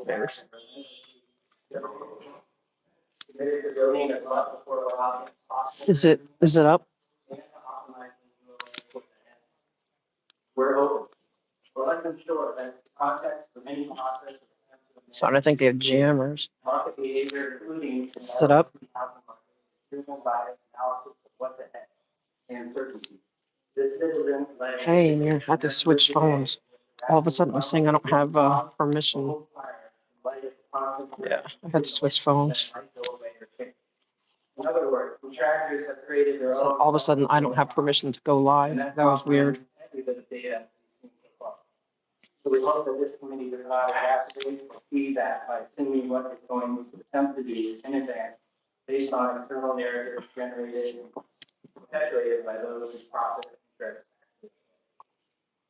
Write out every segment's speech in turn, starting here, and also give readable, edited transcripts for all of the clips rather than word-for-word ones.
Thanks. Is it up? We're open. We're less than sure that context of any process. So I think they have jammers. Market behavior, including. Is it up? Driven by analysis of what's ahead and certainty. This citizen. Hey, man, I had to switch phones. All of a sudden, I'm saying I don't have permission. Yeah, I had to switch phones. In other words, contractors have created their So own. all of a sudden, I don't have permission to go live. That was weird. So we hope that this committee does not exacerbate or feedback by assuming what it's going to attempt to do in advance based on external narratives generated and perpetuated by those whose profit interest.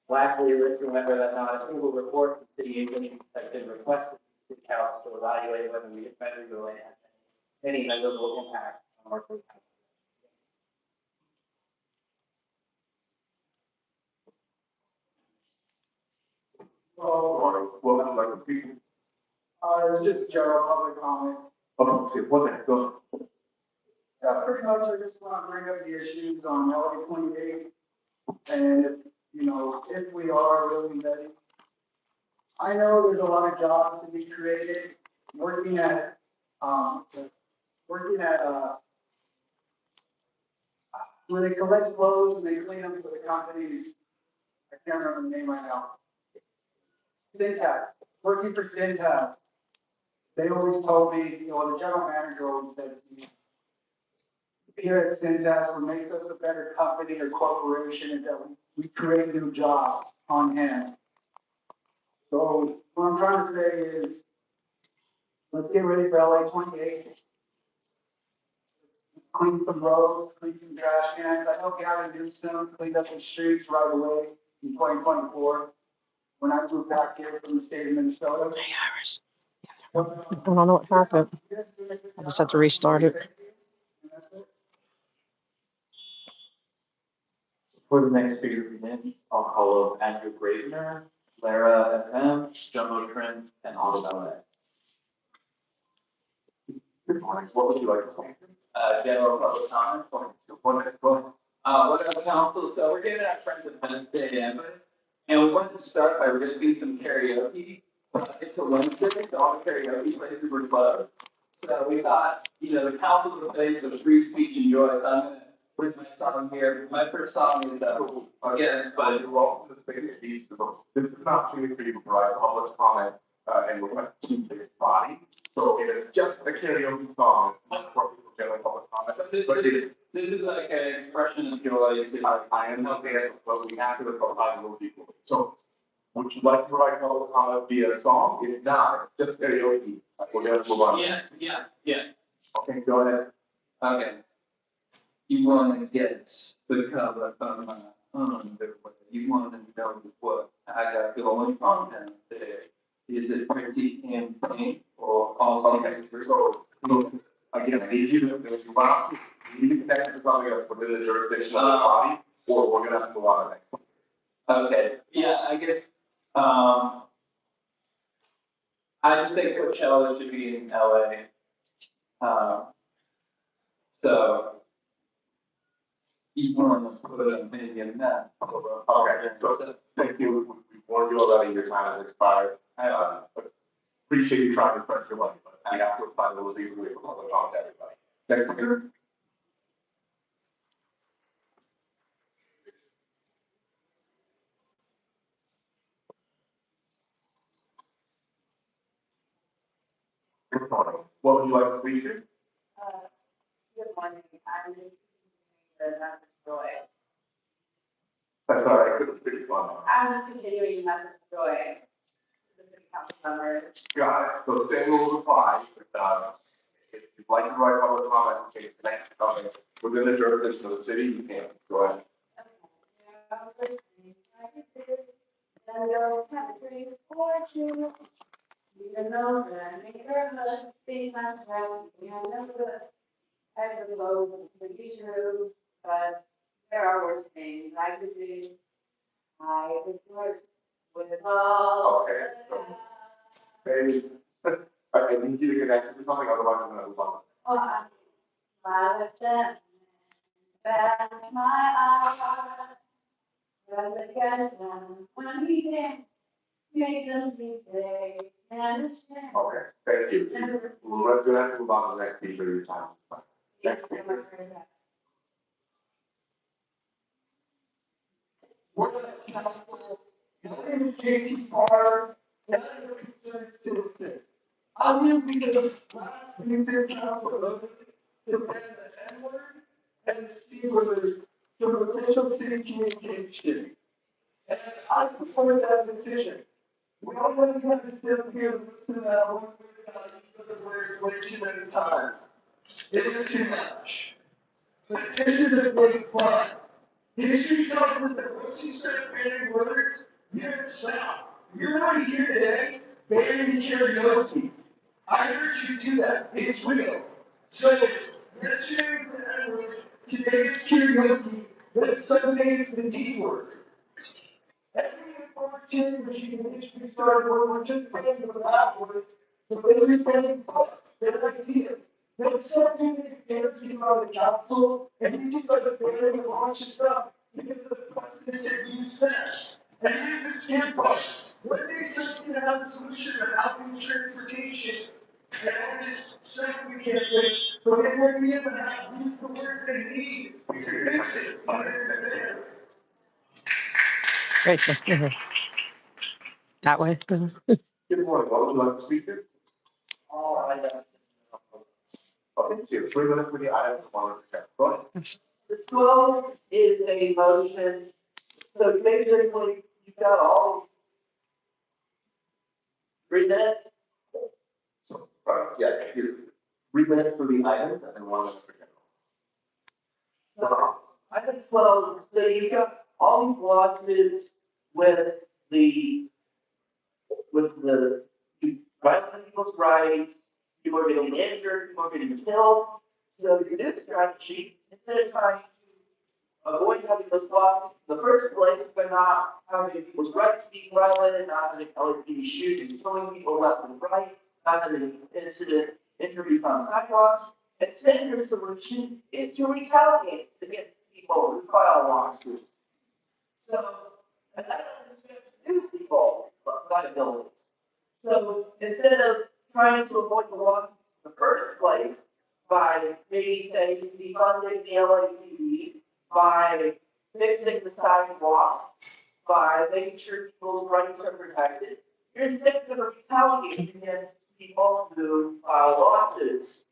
Lastly, let's remember that not a single report from city agencies has been requested to city council to evaluate whether we better go and have any measurable impact on our county. Well, like the people. It's just general public comment. Okay, what go? Pretty much I just want to bring up the issues on LA 28. And if, if we are really ready. I know there's a lot of jobs to be created, working at, where they collect clothes and they clean them for the companies. I can't remember the name right now. Syntax, working for Syntax. They always told me, the general manager always said to me, here at Syntax, what makes us a better company or corporation is that we create new jobs on hand. So what I'm trying to say is, let's get ready for LA 28. Clean some roads, clean some trash cans. I know Gavin Newsom cleaned up the streets right away in 2024 when I moved back here from the state of Minnesota. Hey, Iris. I don't know what happened. I just had to restart it. For the next speaker begins, I'll call up Andrew Gravener, Lara FM, Jumbo Trent, and Auto LA. Good morning. What would you like to say? General public comment. Go ahead. What up, council? So we're giving our friends a Wednesday, and we wanted to start by releasing some karaoke. It's a Wednesday, so all the karaoke places were closed. So we thought, the council's a place of free speech and joy, so I'm gonna bring my song here. My first song is, again, but You're welcome to say that these, this is an opportunity for you to provide public comment, and request to the body. So it is just a karaoke song, it's not for people generally public comment, but it is. This is like an expression of joy. I understand, but we have to provide little people. So would you like to provide public comment via song? If not, it's just karaoke. We're gonna move on. Yeah. Okay, go ahead. Okay. You want to get the cover from my underwear. You want to know what I got going on down there. Is it pretty campaign or all? Okay, so again, I need you to, if you want, you need to connect to something else within the jurisdiction of the body, or we're gonna have to go on next. Okay, yeah, I guess, I just think Coachella should be in LA. So you want to put a million that. Okay, so thank you. We warned you already, your time has expired. But appreciate you trying to press your money, but we have to apply the legal way for public comment to everybody. Next speaker. Good morning. What would you like to speak to? Good morning. I'm the Joy. That's all right, I couldn't speak one. I'm continuing message Joy. The city council member. Got it. So same rules apply. If you'd like to write public comment, you can connect to something within the jurisdiction of the city, you can. Go ahead. Even though the neighborhood be my friend, we have never had the low to be true, but there are worse things I could do. I would work with all. Okay. Maybe. I need you to connect to something, otherwise I'm gonna move on. Oh, I smile at them, that's my eye. When they get them, when we dance, make them mistakes, understand. Okay, thank you. Well, let's go ahead and move on to the next speaker of your time. Yes, I'm afraid of that. We're the council, my name is Casey Carr, and I'm a concerned citizen. I will be the last municipal council voted to ban the N-word and the C-word from official city communication. And I support that decision. We all want to sit up here and listen to that one word about each of the words way too many times. It is too much. But this is a big part. History tells us that once you start banning words, you're in stop. You're not here today banning karaoke. I urge you to do that. It's real. So, yesterday was the N word, today is karaoke, but Sunday is the D word. Every authoritarian regime in history started where we're just banning the bad words, but they were banning thoughts, their ideas. But something that dares you on the council, and you just started banning a bunch of stuff because of the precedent that you set. And here's the scare part. When they said to have a solution for housing transportation, and all this stuff we can't fix, but they weren't even have used the words they need to fix it. Rachel, mhm. That way. Mhm. Good morning, what would you like to speak to? All right. Okay, so you have 3 minutes for the item, one of go ahead. The 12 is a motion, so basically, you've got all 3 minutes. So, yeah, here, 3 minutes for the item, and then 1 minute for general. So item 12, so you've got all these lawsuits with the violating people's rights, people are getting injured, people are getting killed. So your new strategy, instead of trying to avoid having those lawsuits in the first place by not having people's rights being violated, not having LAPD shooting, killing people left and right, not having incident injuries on sidewalks. Instead, your solution is to retaliate against people who file lawsuits. So, and that doesn't do people liabilities. So instead of trying to avoid the lawsuits in the first place by maybe saying defunding the LAPD, by fixing the sidewalks, by making sure people's rights are protected, you're instead going to retaliate against people who file lawsuits.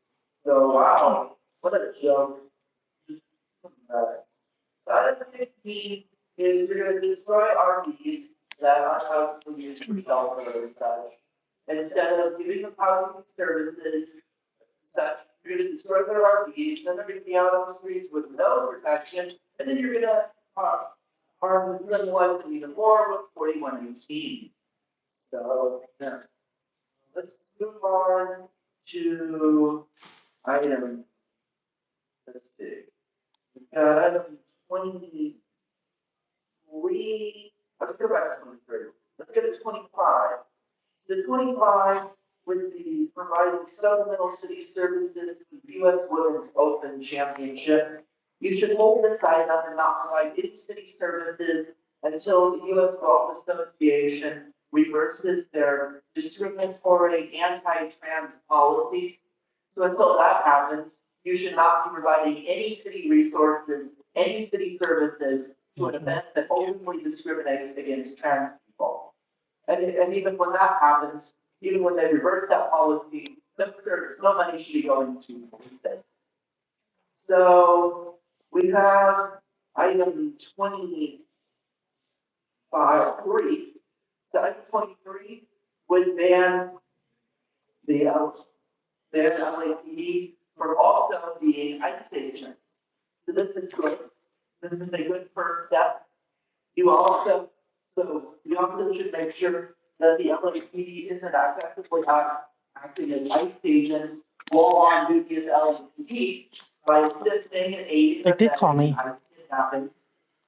So, wow, what a joke. Item 16 is you're going to destroy RVs that are housing used for development and such. Instead of giving them housing services, such, you're going to destroy their RVs, then they're going to be out on the streets with no protection, and then you're going to harm them even more with 4118. So, yeah. Let's move on to item, let's see. Item 23, let's go back to 23. Let's get to 25. The 25 would be providing supplemental city services to the U.S. Women's Open Championship. You should hold this item and not provide any city services until the U.S. Golf Association reverses their discriminatory anti-trans policies. So until that happens, you should not be providing any city resources, any city services to an event that openly discriminates against trans people. And even when that happens, even when they reverse that policy, no money should be going to police it. So we have item 25, 3. So item 23 would ban the LAPD from also being ICE agents. So this is good. This is a good first step. You also should make sure that the LAPD isn't effectively acting as ICE agents while on duty as LAPD by assisting and aiding. They did call me. Kidnapping,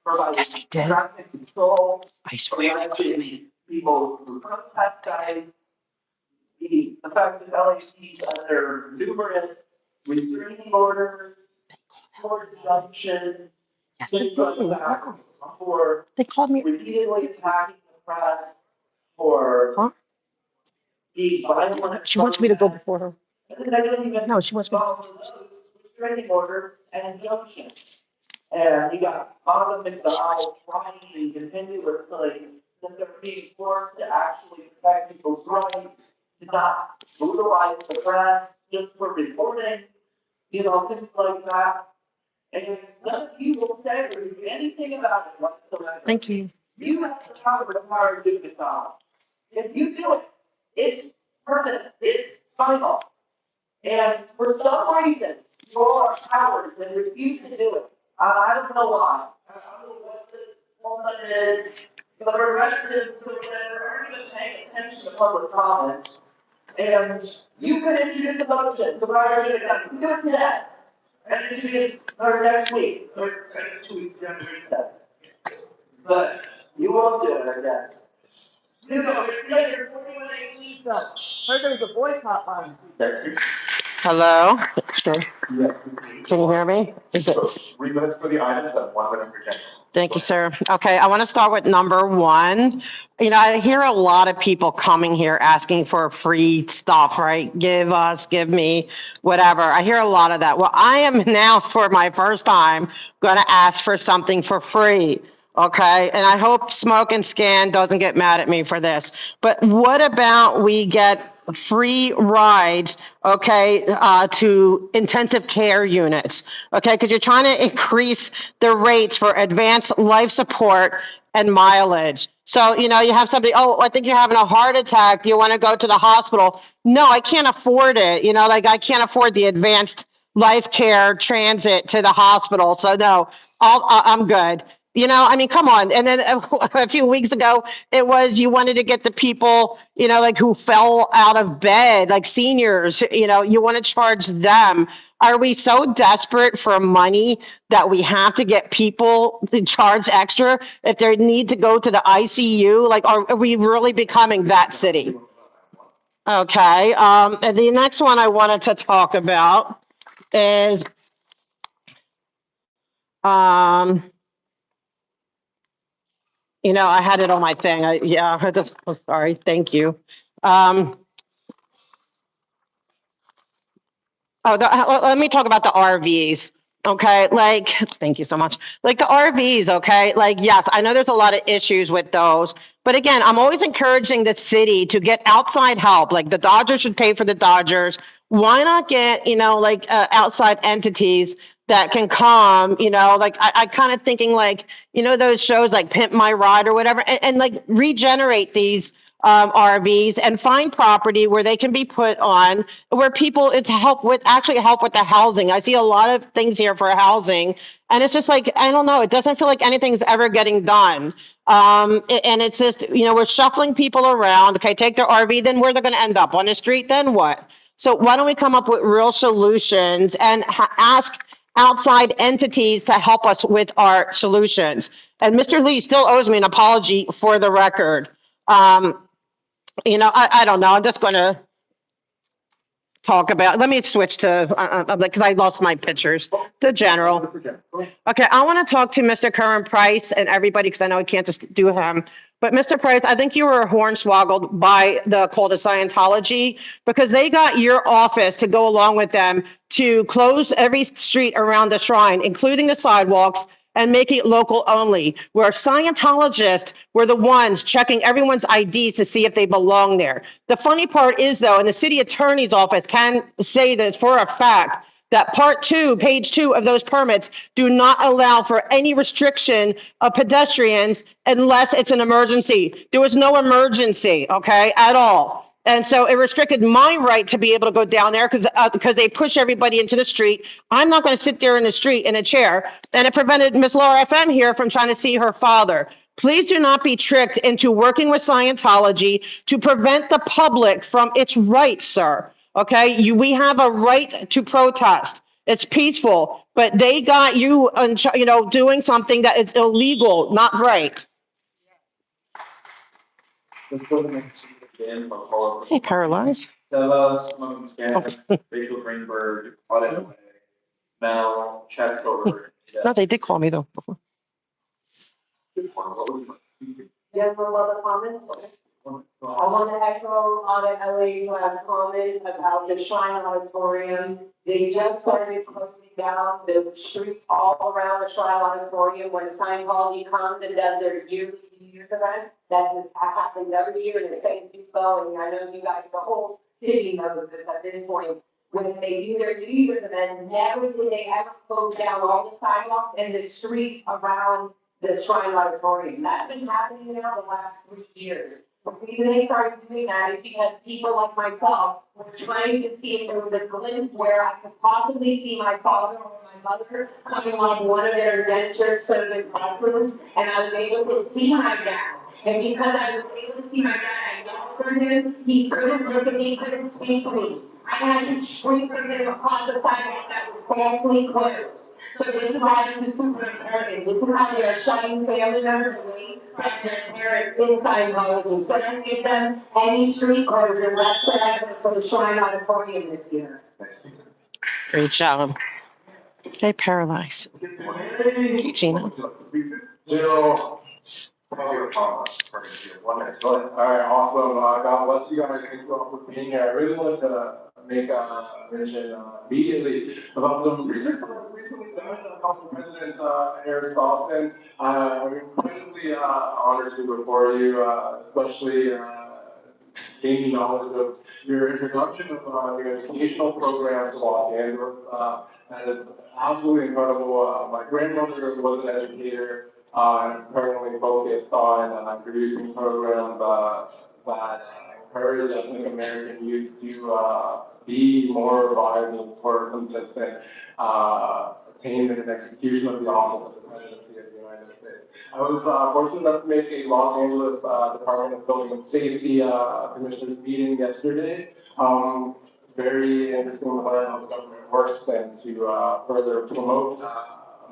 providing Yes, they did. traffic control, I swear they called me. people who protest guys, the fact that LAP's under numerous restraining orders, court injunctions, Yes, they things like do. that, for They called me. repeatedly attacking the press, for Huh? being violent. She wants me to go before her. And then they don't even No, she wants me. follow those restraining orders and injunctions. And you got Father McDonald trying and continuously that they're being forced to actually protect people's rights, to not brutalize the press just for reporting, you know, things like that. And none of you will say or do anything about it whatsoever. Thank you. You have the power to do the job. If you do it, it's permanent, it's final. And for some reason, you all are cowards and refuse to do it. I don't know why. I don't know what the moment is. The progressives or whatever aren't even paying attention to public comment. And you could introduce a motion to provide it again. Do it today. And introduce it or next week, or 2 weeks during recess. But you won't do it, I guess. You know, you're 4118 up. Heard there's a boycott line. Hello? Sure. Yes. Can you hear me? Is it? So 3 minutes for the items and 1 minute for Jen. Thank you, sir. Okay, I want to start with number one. You know, I hear a lot of people coming here asking for free stuff, right? Give us, give me, whatever. I hear a lot of that. Well, I am now, for my first time, going to ask for something for free. Okay, and I hope Smoke and Scan doesn't get mad at me for this. But what about we get free rides, okay, to intensive care units, okay? Because you're trying to increase the rates for advanced life support and mileage. So, you know, you have somebody, oh, I think you're having a heart attack. Do you want to go to the hospital? No, I can't afford it. You know, like I can't afford the advanced life care transit to the hospital. So no, I'm good. You know, I mean, come on. And then a few weeks ago, it was you wanted to get the people, you know, like who fell out of bed, like seniors, you know, you want to charge them. Are we so desperate for money that we have to get people to charge extra if they need to go to the ICU? Like, are we really becoming that city? Okay. And the next one I wanted to talk about is, you know, I had it on my thing. I just, oh, sorry. Thank you. Let me talk about the RVs. Okay, like, thank you so much. Like the RVs, okay? Like, yes, I know there's a lot of issues with those. But again, I'm always encouraging the city to get outside help. Like the Dodgers should pay for the Dodgers. Why not get, you know, like outside entities that can come, you know, like I kind of thinking like, you know, those shows like Pimp My Ride or whatever, and like regenerate these RVs and find property where they can be put on where people it's help with the housing. I see a lot of things here for housing and it's just like, I don't know, it doesn't feel like anything's ever getting done. And it's just, you know, we're shuffling people around. Okay, take their RV, then where they're going to end up on the street, then what? So why don't we come up with real solutions and ask outside entities to help us with our solutions? And Mr. Lee still owes me an apology for the record. You know, I don't know. I'm just going to talk about, let me switch to, because I lost my pictures, the general. Okay, I want to talk to Mr. Curran Price and everybody, because I know I can't just do him. But Mr. Price, I think you were hornswoggled by the cult of Scientology because they got your office to go along with them to close every street around the shrine, including the sidewalks, and make it local only, where Scientologists were the ones checking everyone's IDs to see if they belong there. The funny part is, though, and the city attorney's office can say this for a fact, that part 2, page 2 of those permits do not allow for any restriction of pedestrians unless it's an emergency. There was no emergency, okay, at all. And so it restricted my right to be able to go down there because they push everybody into the street. I'm not going to sit there in the street in a chair. And it prevented Miss Laura FM here from trying to see her father. Please do not be tricked into working with Scientology to prevent the public from its rights, sir. Okay, we have a right to protest. It's peaceful, but they got you, you know, doing something that is illegal, not right. Hey, Paralyze. Stella, Smoking Scan, Rachel Greenberg, Audit Way, Mel, Chad Cooper. No, they did call me though. Yes, one other comment. I want to echo Audit LA's last comment about the Shrine Auditorium. They just started closing down the streets all around the Shrine Auditorium when Scientology comes and does their yearly New Year's event. That happens every year and it thanks you going. I know you guys, the whole city knows this at this point. When they do their New Year's event, never did they ever close down all the sidewalks and the streets around the Shrine Auditorium. That's been happening now the last 3 years. The reason they started doing that is because people like myself were trying to see if there was a glimpse where I could possibly see my father or my mother coming on one of their dentures serving crossroads, and I was able to see my dad. And because I was able to see my dad, I yelled for him, he couldn't look at me, couldn't speak to me. I had to scream for him across the sidewalk that was falsely closed. So this is why this is super important. This is how they are shutting family members away from their parents in Scientology. So don't give them any street closure whatsoever for the Shrine Auditorium this year. Great job. Hey, Paralyze. Hey, Gina. Jill. All right, awesome. God bless you guys. Thank you all for being here. I really wanted to make a mention immediately about some research that I've recently done. Council President Eric Dawson. I'm incredibly honored to report you, especially gaining knowledge of your introduction of your educational programs to Los Angeles. That is absolutely incredible. My grandmother was an educator. I'm currently focused on producing programs that encourage ethnic American youth to be more viable for consistent attainment and execution of the office of the presidency of the United States. I was fortunate enough to make a Los Angeles Department of Building and Safety commissioners meeting yesterday. Very interesting to learn how the government works and to further promote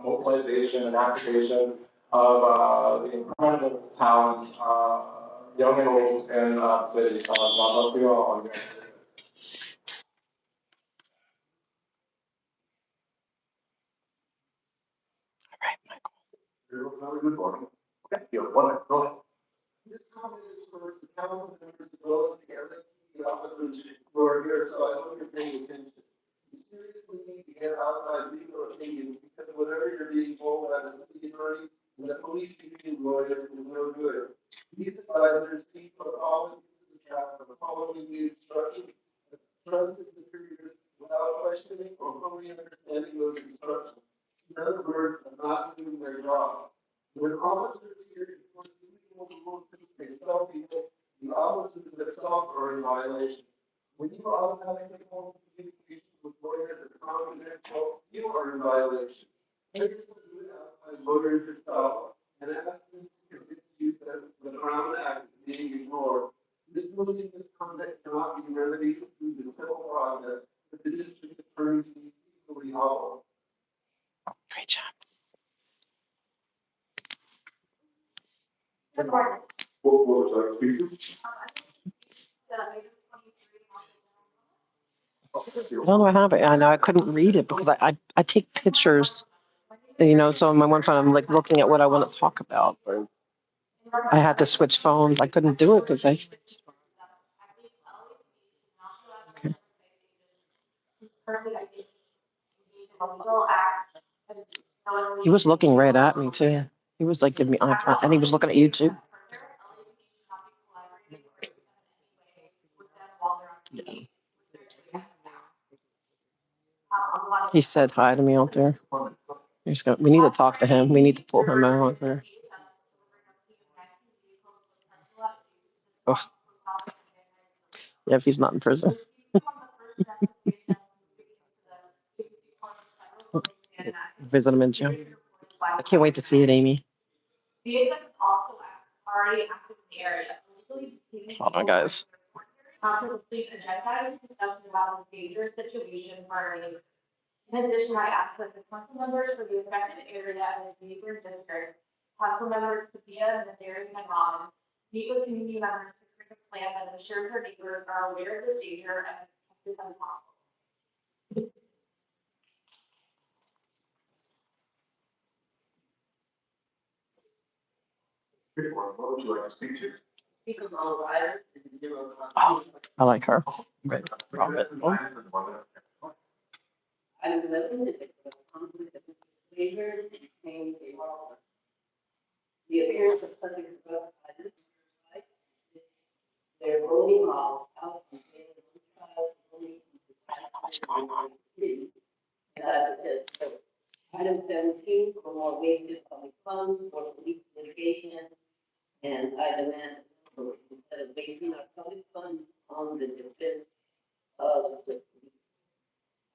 mobilization and activation of the incredible talent, young and old in the city. God bless you all. Good morning. Okay, you have 1 minute. Go ahead. This comment is for the council members as well as the officers who are here, so I hope you're paying attention. You seriously need to get outside legal opinions because whatever you're being told by the city attorney and the police union lawyers is no good. These advisors seek for policies to the traffic, for policy instructions, trust is superior without questioning or fully understanding those instructions. In other words, not doing their job. When officers here enforce illegal rules to self people, the officers themselves are in violation. When you automatically hold communication with lawyers as confidential, you are in violation. Take this to outside lawyers yourself and ask them to convince you that the Brown Act is being ignored. This moving misconduct cannot be remedied through the civil process, but the district attorneys need equally hollow. Great job. Good morning. What was that speaker? I don't know what happened. I know I couldn't read it because I take pictures, so on my one phone, I'm like looking at what I want to talk about. I had to switch phones. I couldn't do it because okay. He was looking right at me too. He was like giving me eye contact, and he was looking at you too. Yeah. He said hi to me out there. We need to talk to him. We need to pull him out there. Oh. Yeah, if he's not in prison. Visit him in jail. I can't wait to see it, Amy. Hold on, guys. In addition, I asked that the council members for the affected area and the neighboring district, council members Sophia, Nazari, and Ron, meet with community members to plan that ensures her neighbors are aware of the danger and as possible. What would you like to speak to? Because all riders and zero. Oh, I like her. Right. Robert. Oh, I was living in the conflict of behavior and pain. The appearance of such a they're rolling off out and what's going on? Item 17, for more wasted public funds for police litigation. And I demand instead of wasting our public funds on the defense of the police.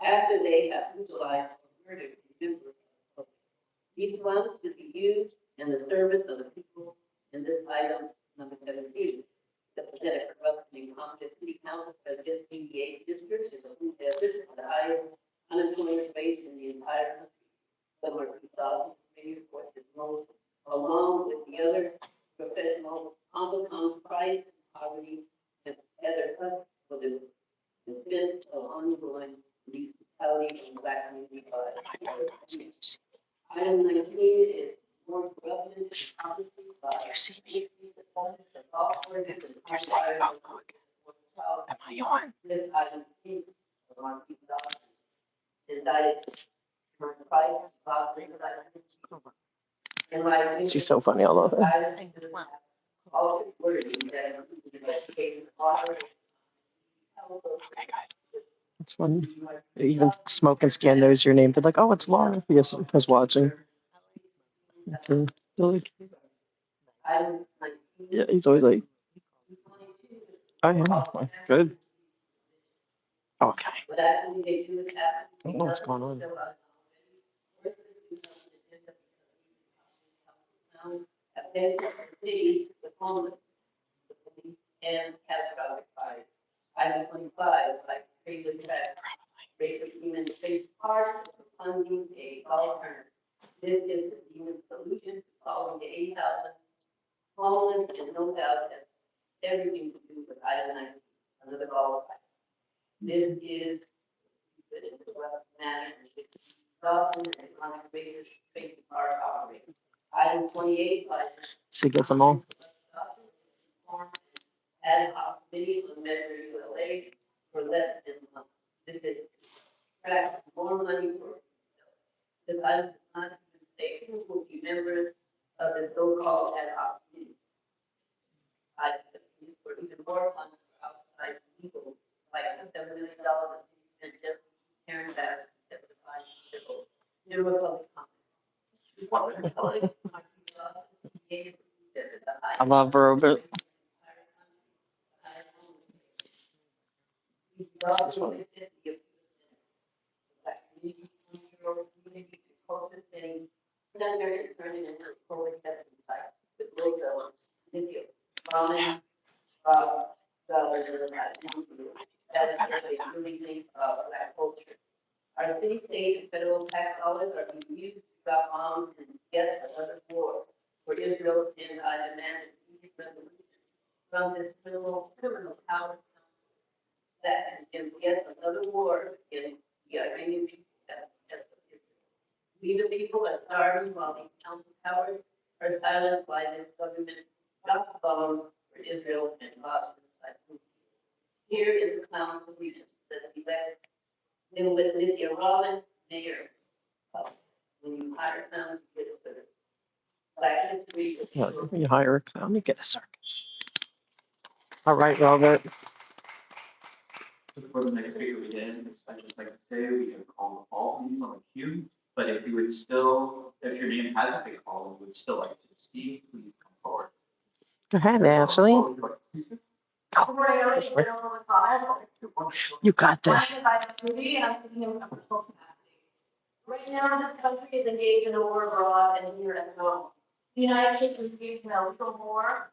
After they have utilized murder members of these funds to be used in the service of the people in this item number 17. The pathetic corruption in Congress City Council has just deviated districts is this is the highest unemployment rate in the entire country. Somewhere 2,000 maybe for this most, along with the other professional on price, poverty, and other cuts for the defense of ongoing police brutality and black community violence. Item 19 is more corruption and poverty by. You see me? They're saying, oh, okay. Am I on? This item is on 2,000. Indicted. For price, poverty, She's so funny, I love her. all wording that education, water. Okay, good. That's funny. Even Smoke and Scan knows your name. They're like, oh, it's Laura. Yes, I was watching. Okay. Really? Yeah, he's always like, I am. Good. Okay. I don't know what's going on. And catastrophic fires. Item 25, like previously said, raise of human space parts, funding a alternative. This is the human solution to solving the 8,000 homeless and no doubt has everything to do with item 19, another goal. This is the manner in which Dawson and economic raiders space are operating. Item 28, like. She gets them all. Ad hoc committee on Measure ULA for less than a month. This is track more money for. This item does not even say who will be members of the so-called ad hoc committee. I think for even more funds for outside people, like $7 million and just parents that testify to the public comment. I love her, but This one. Our city, state, and federal tax dollars are being used to stop arms and get another war for Israel, and I demand an immediate resolution from this criminal power that can get another war against the Iranian people. We the people are starving while these council powers are silenced by this government drop bombs for Israel and Gaza. Here is the clown solution that elect them with Lydia Robbins, mayor. When you hire them, get a better. Black history. you hire a clown, you get a circus. All right, Robert. For the next speaker we did, I'd just like to say we have called all these on the queue, but if you would still, if your name hasn't been called, you would still like to speak, please come forward. Go ahead, Ashley. Before I go into the comments, You got this. right now, this country is engaged in a war abroad and here at home. The United States is engaged in a legal war.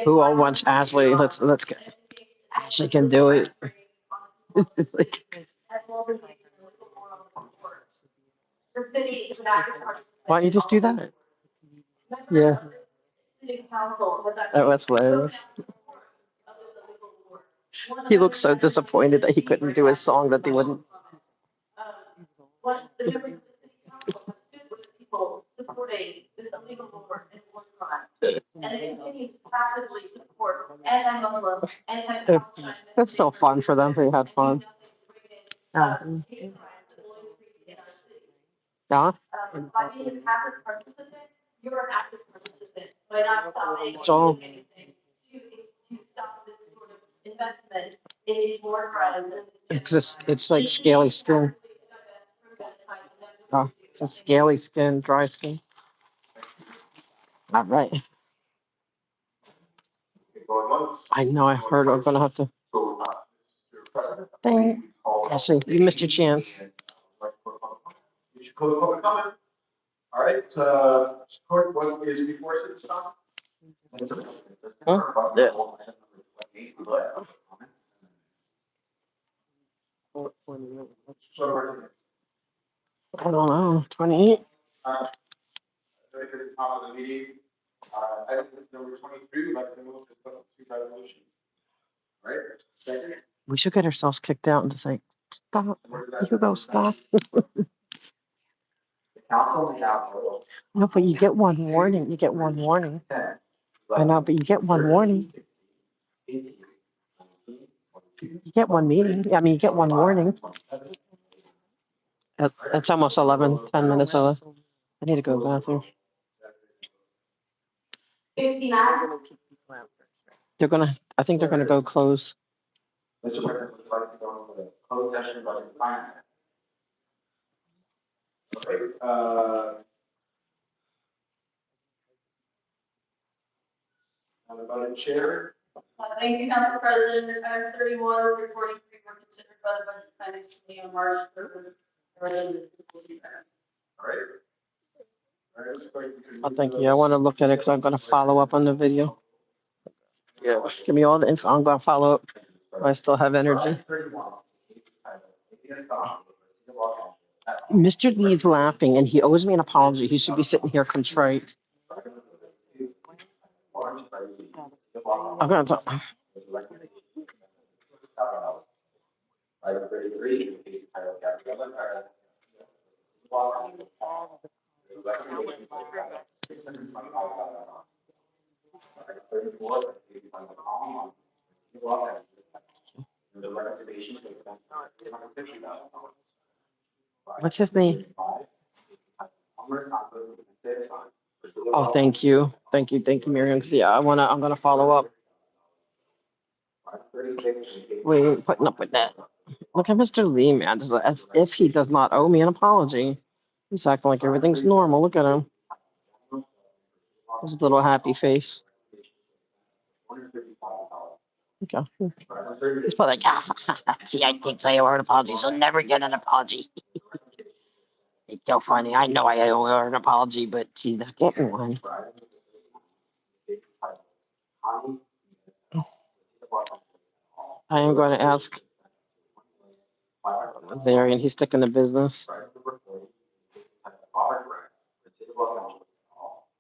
Who all wants Ashley? Let's go. Ashley can do it. It's like, The city is an active participant. why don't you just do that? Yeah. City council was That was hilarious. of the He looks so disappointed that he couldn't do his song that they wouldn't. One of the members of the city council has stood with people supporting this illegal war and war crime. And they continue to passively support anti-Muslim, anti-Palestine. That's still fun for them. They had fun. Yeah. Yeah. By being an active participant, you're an active participant, by not stopping So- or doing anything to stop this sort of investment in these war crimes. It's like scaly skin. Oh, it's a scaly skin, dry skin. Not right. Going once. I know. I heard I'm gonna have to. Go, Mr. President. Dang. Ashley, you missed your chance. You should close public comment. All right, court, what is before us at this time? Yeah. So, I don't know. 28. At the top of the meeting, item number 23, we'd like to move to substitute resolution. All right, second. We should get ourselves kicked out and just say, stop. You go stop. No, but you get one warning. You get one warning. I know, but you get one warning. You get one meeting. I mean, you get one warning. It's almost 11, 10 minutes. I need to go to the bathroom. 59. I think they're gonna go close. Mr. President, would like to go into the closed session budget finance. Okay, the budget chair. Thank you, Council President. Item 31, reporting three were considered by the Budget Finance Committee on March 3rd. All right. All right, Mr. Clerk, you can Oh, move thank the- you. I want to look at it because I'm gonna follow up on the video. Yeah, give me all the info. I'm gonna follow up. I still have energy. Mr. Lee's laughing and he owes me an apology. He should be sitting here contrite. I'm gonna talk. What's his name? Oh, thank you. Thank you, Miriam. 'Cause, yeah, I'm gonna follow up. We ain't putting up with that. Look at Mr. Lee, man, just as if he does not owe me an apology. He's acting like everything's normal. Look at him. His little happy face. Okay. He's probably like, see, I think I owe her an apology, so never get an apology. It's so funny. I know I owe her an apology, but she's not getting one. I am going to ask Varian. He's sticking to business.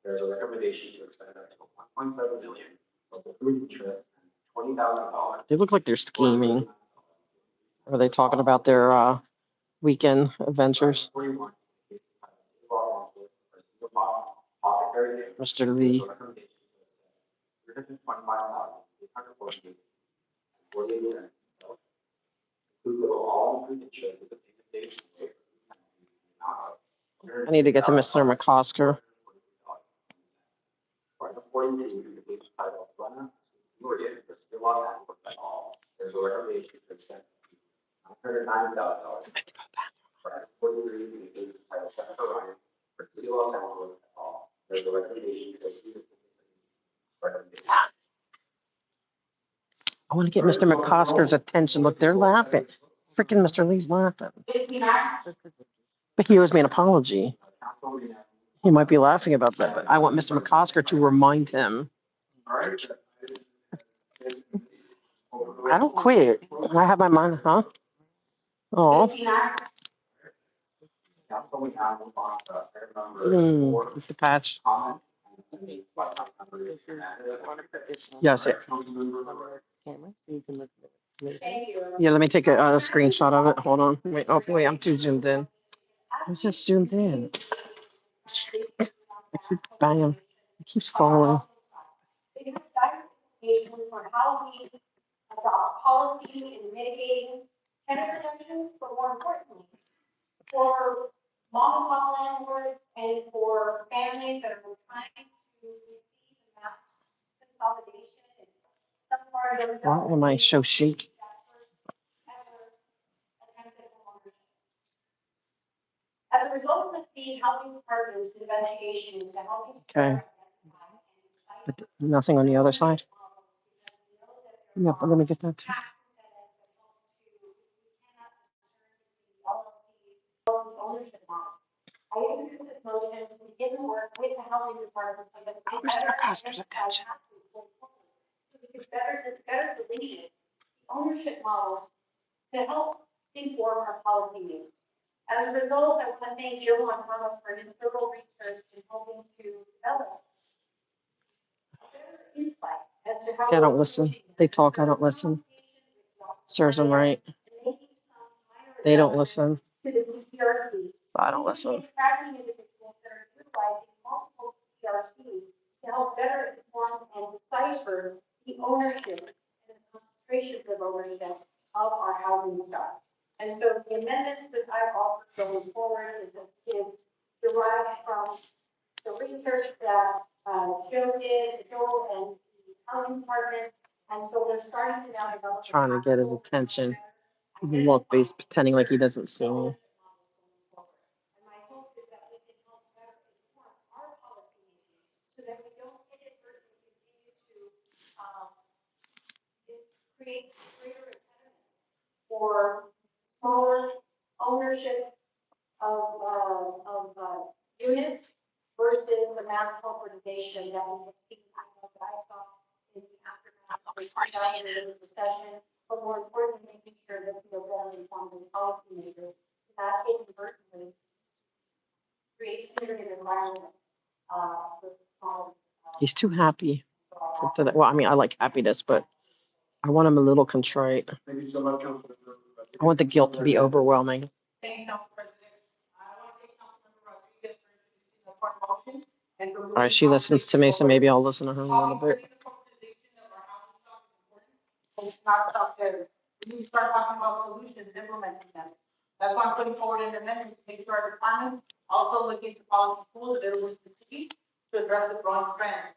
There's a recommendation to expend up to $1.7 million of the food interest and $20,000. They look like they're scheming. Are they talking about their weekend adventures? Mr. Lee. I need to get to Mr. McCosker. There's a recommendation to expend $190,000. There's a recommendation to I want to get Mr. McCosker's attention. Look, they're laughing. Freaking Mr. Lee's laughing. 59. But he owes me an apology. He might be laughing about that, but I want Mr. McCosker to remind him. All right. I don't quit. I have my mind, huh? Oh. 59. The patch. Yes, it. Thank you. Yeah, let me take a screenshot of it. Hold on. Wait, oh, wait, I'm too zoomed in. Who's this zoomed in? I keep banging. It keeps falling. Because diversification for how we adopt policy and mitigating tenant protections, but more importantly, for mom and pop landlords and for families that are trying to receive the mass consolidation and some part of their. Why am I so shaky? As a result of the housing department's investigation into housing. Okay. But nothing on the other side? Yeah, but let me get that too. Ownership models. I introduced this motion to begin to work with the housing department so that. Oh, Mr. Custer's attention. So we could better delineate ownership models to help inform our policy needs. As a result, I want to thank Joe Montano for his thorough research in helping to develop a better insight as to how. I don't listen. They talk, I don't listen. Serves them right. They don't listen. To the DCRC. So I don't listen. Tracking individuals that are utilizing multiple DCRCs to help better inform and decipher the ownership and the concentrations of ownership of our housing stock. And so the amendments that I've offered going forward is derived from the research that Joe and the housing department. And so we're starting to now develop. Trying to get his attention. Look, but he's pretending like he doesn't see me. And my hope is that we can help better inform our policy making so that we don't inadvertently continue to create greater impediments for smaller ownership of units versus the mass corporatization that we have seen, I know that I saw in the aftermath of the recession, but more importantly, making sure that we are well informed as policymakers, not inadvertently create negative environments, for small. He's too happy. For that. Well, I mean, I like happiness, but I want him a little contrite. Thank you so much, Councilman. I want the guilt to be overwhelming. Thank you, Council President. I want to thank Councilmember Rodriguez for introducing the part motion and for. All right, she listens to me, so maybe I'll listen to her a little bit. The corporatization of our housing stock is important. So we cannot stop there. We need to start talking about solutions, implementing them. That's why I'm putting forward an amendment to make sure our department also look into policy tools available to the city to address the growing trend.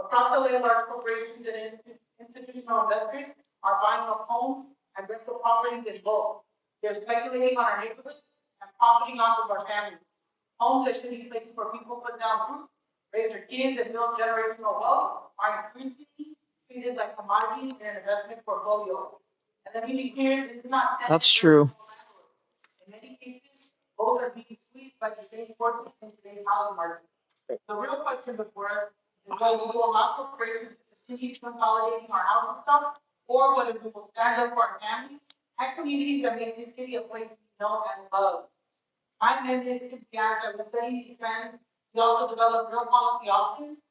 Across the way, large corporations and institutional investors are buying up homes and rental properties in bulk. They're speculating on our neighborhoods and profiting off of our families. Homes that should be places where people put down roots, raise their kids, and build generational wealth are increasingly treated like commodities in an investment portfolio. And let me be clear, this is not. That's true. In many cases, both are being squeezed by the same forces in today's housing market. The real question before us is whether we will allow corporations to continue consolidating our housing stock, or whether we will stand up for our families and communities that make this city a place we know and love. My amendment to the act that was studying these trends, we also develop real policy options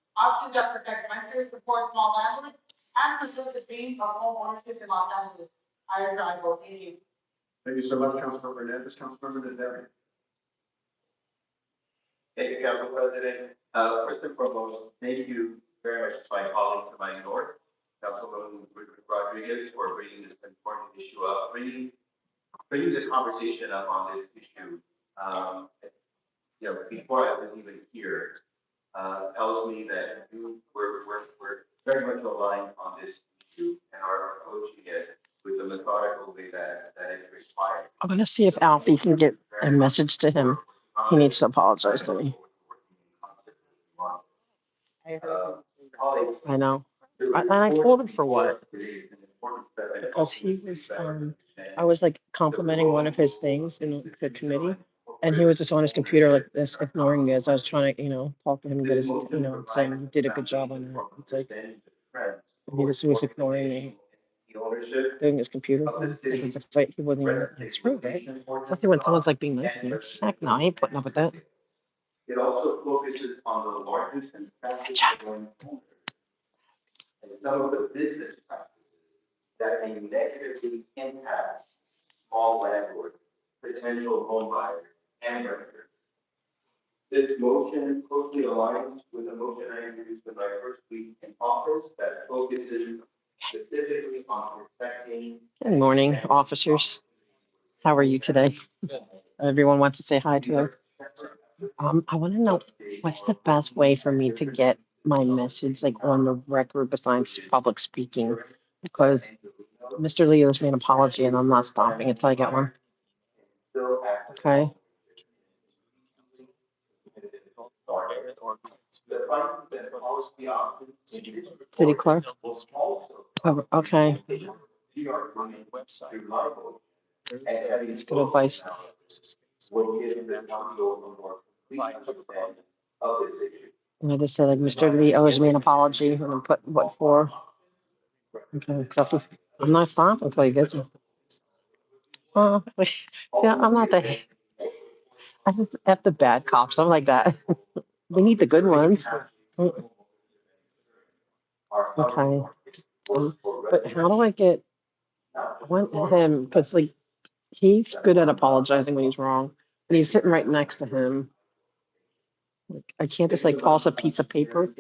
that protect renters, support small landlords, and preserve the dream of home ownership in Los Angeles. I urge I vote. Thank you. Thank you so much, Councilmember Hernandez. Councilmember Nazari. Thank you, Council President. First and foremost, thank you very much to my colleague to my north, Councilman Rodriguez, for bringing this important issue up, bringing this conversation up on this issue. Before I was even here, tells me that we're very much aligned on this issue and are approaching it with the methodical way that it requires. I'm gonna see if Alfie can get a message to him. He needs to apologize to me. I know. And I told him for what? Because he was, I was like complimenting one of his things in the committee, and he was just on his computer like this, ignoring me as I was trying to, talk to him and get his, saying he did a good job on that. It's like, he just was ignoring me, doing his computer thing. Like it's a fight. He wasn't even, it's true, right? Especially when someone's like being nice to you. Heck no, I ain't putting up with that. It also focuses on the largest and fastest growing owners and some of the business practices that may negatively impact small landlords, potential home buyers, and renters. This motion closely aligns with the motion I introduced in my first week in office that focuses specifically on protecting. Good morning, officers. How are you today? Everyone wants to say hi to her. I want to know what's the best way for me to get my message like on the record besides public speaking, because Mr. Lee owes me an apology and I'm not stopping until I get one. Okay. City clerk. Oh, okay. It's good advice. And I just said like Mr. Lee owes me an apology and then put what for. Okay, I'm not stopping until he gets one. Oh, yeah, I'm not that. I just F the bad cops. I'm like that. We need the good ones. Okay. But how do I get, I want him, because like, he's good at apologizing when he's wrong. And he's sitting right next to him. Like, I can't just like toss a piece of paper.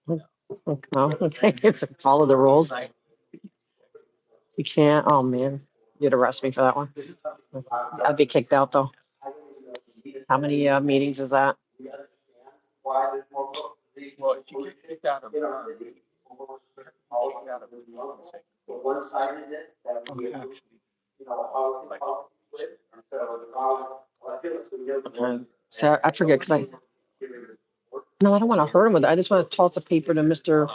Like, no, okay, it's like, follow the rules. You can't, oh man, you'd arrest me for that one. I'd be kicked out though. How many meetings is that? Well, if you get kicked out of. One side of it, that would be, you know, Okay. So I forget because no, I don't want to hurt him with it. I just want to toss a paper to Mr.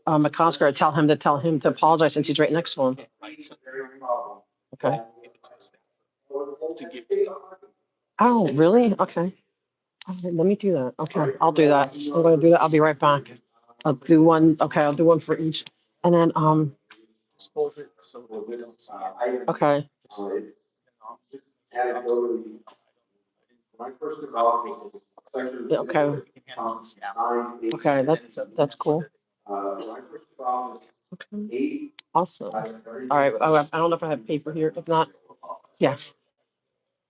McCosker and tell him to apologize since he's right next to him. Okay. Oh, really? Okay. Let me do that. Okay, I'll do that. I'm going to do that. I'll be right back. I'll do one. Okay, I'll do one for each. And then, okay. Okay. Okay, that's cool. Okay. Awesome. All right. Oh, I don't know if I have paper here. If not, yeah.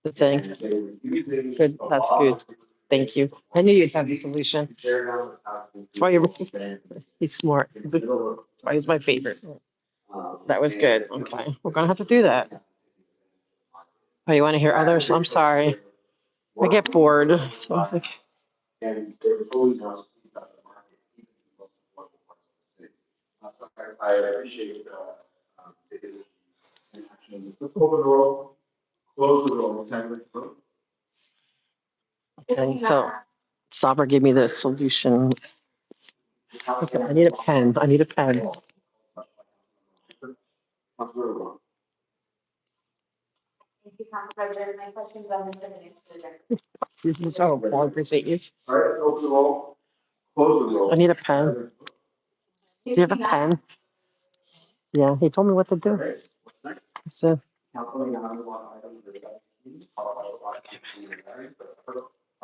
The thing. Good. That's good. Thank you. I knew you'd have the solution. That's why he's smart. That's why he's my favorite. That was good. Okay. We're gonna have to do that. Oh, you want to hear others? I'm sorry. I get bored. So I was like, I appreciate, open the roll, close the roll, okay, so Sabra gave me the solution. Okay, I need a pen. I need a pen. Thank you, Council President. My questions on this administration. So, I appreciate you. All right, open the roll, close the roll. I need a pen. Do you have a pen? Yeah, he told me what to do. So,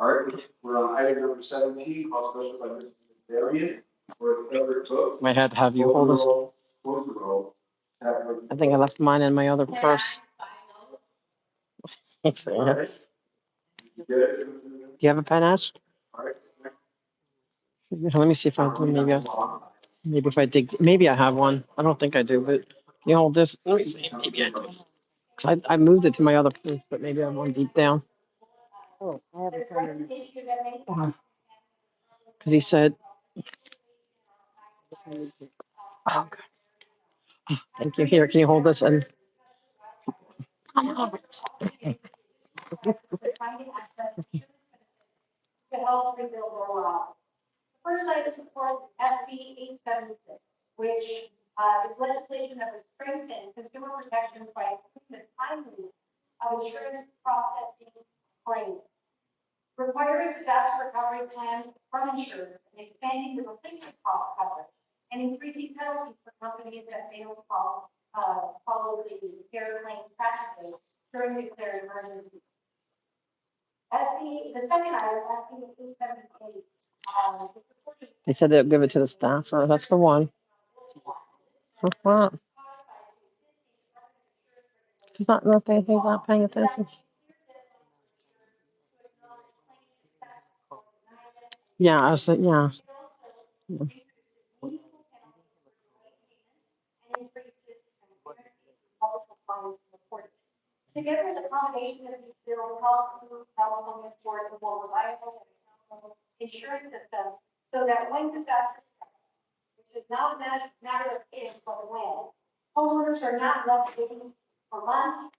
All right, we're on item number 17, call special by Mr. Varian for a favorite vote. I had to have you hold this. Close the roll. I think I left mine in my other purse. Do you have a pen, Ash? Let me see if I do. Maybe if I dig, maybe I have one. I don't think I do, but you hold this. Let me see. Maybe I do. Cause I moved it to my other purse, but maybe I have one deep down. Oh, I have a pen. Cause he said. Oh, God. Thank you. Here, can you hold this and? To help rebuild our lives. First item supports SB 876, which is legislation that would strengthen consumer protections by improving the timeliness of insurance processing claims, requiring disaster recovery plans from insurers, and expanding the replacement cost coverage, and increasing penalties for companies that fail to follow the fair claim practices during declared emergencies. The second item, SB 878. They said they'll give it to the staff, or that's the one. He's not paying attention. Yeah, I said, yeah. And increases multiple funds reported. Together, the combination of these bills helps move California towards a more reliable and accountable insurance system so that when disaster strikes, which is not a matter of if, but when, homeowners are not left waiting for months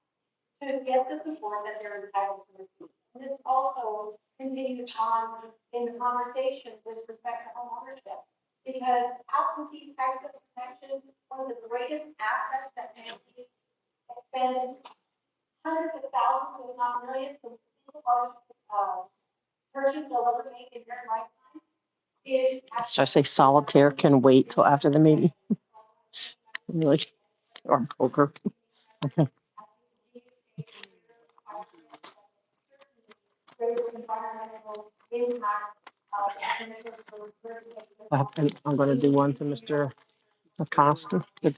to get the support that they're entitled to receive. And this also continues on in the conversations with respect to homeownership. Because absent these types of protections, one of the greatest assets that families expend hundreds of thousands, if not millions, of single largest purchase they'll ever make in their lifetime is. So I say solitaire can wait till after the meeting. Like, or poker. Okay. Environmental impact. I'm going to do one to Mr. Acosta. Good.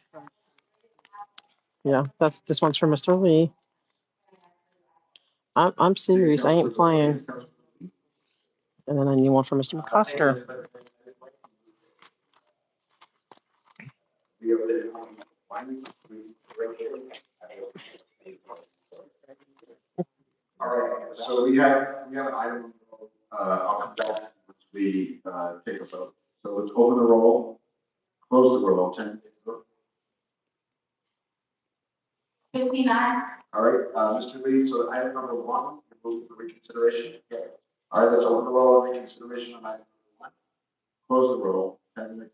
Yeah, this one's for Mr. Lee. I'm serious. I ain't playing. And then I need one for Mr. McCusker. All right, so we have an item, I'll come back once we, take a vote. So let's open the roll, close the roll, 10. 59. All right, Mr. Lee, so item number 1, you move for reconsideration. Yeah. All right, let's open the roll on reconsideration on item number 1. Close the roll, 10 minutes.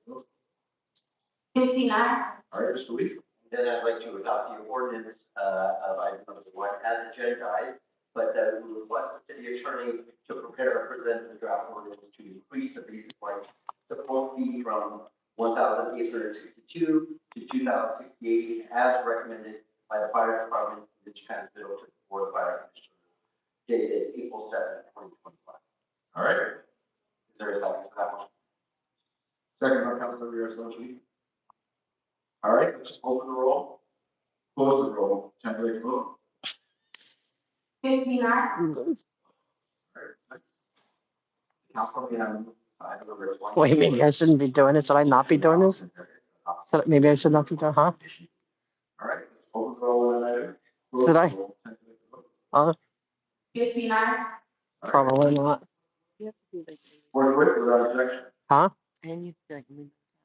59. All right, Mr. Lee. Then I'd like to adopt the ordinance of item number 1 as agendized, but that we request the city attorney to prepare and present the draft ordinance to increase the basic right support fee from $1,862 to $2,068 as recommended by the fire department, which transmitted to the board of fire commissioners dated April 7th, 2025. All right, Is there a second to that one? second by Councilmember Yurlowski. All right, let's open the roll, close the roll, 10 minutes vote. 59. Councilman, item number 20. Wait, maybe I shouldn't be doing it. Should I not be doing this? Maybe I should not be doing, huh? All right, open the roll on that item. Close Should the I? roll, 10 minutes vote. 59. All right. Probably not. Forthwith, without objection. Huh?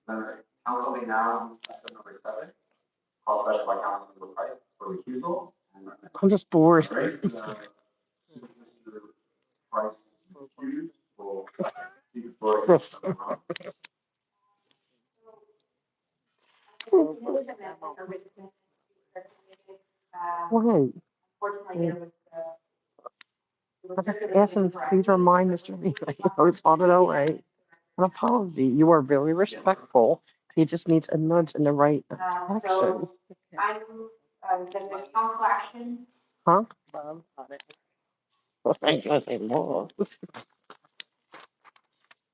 All right, Councilman now, item number 7, called special by Councilmember Price for recusal. I'm just bored. All right, Mr. Price, recused, will seek the floor. Wait, Unfortunately, it was, I have to ask him, please remind Mr. Lee that he knows how to know, right? An apology. You are very respectful. He just needs a nudge in the right direction. so I move, the council action. Huh? I can't say more.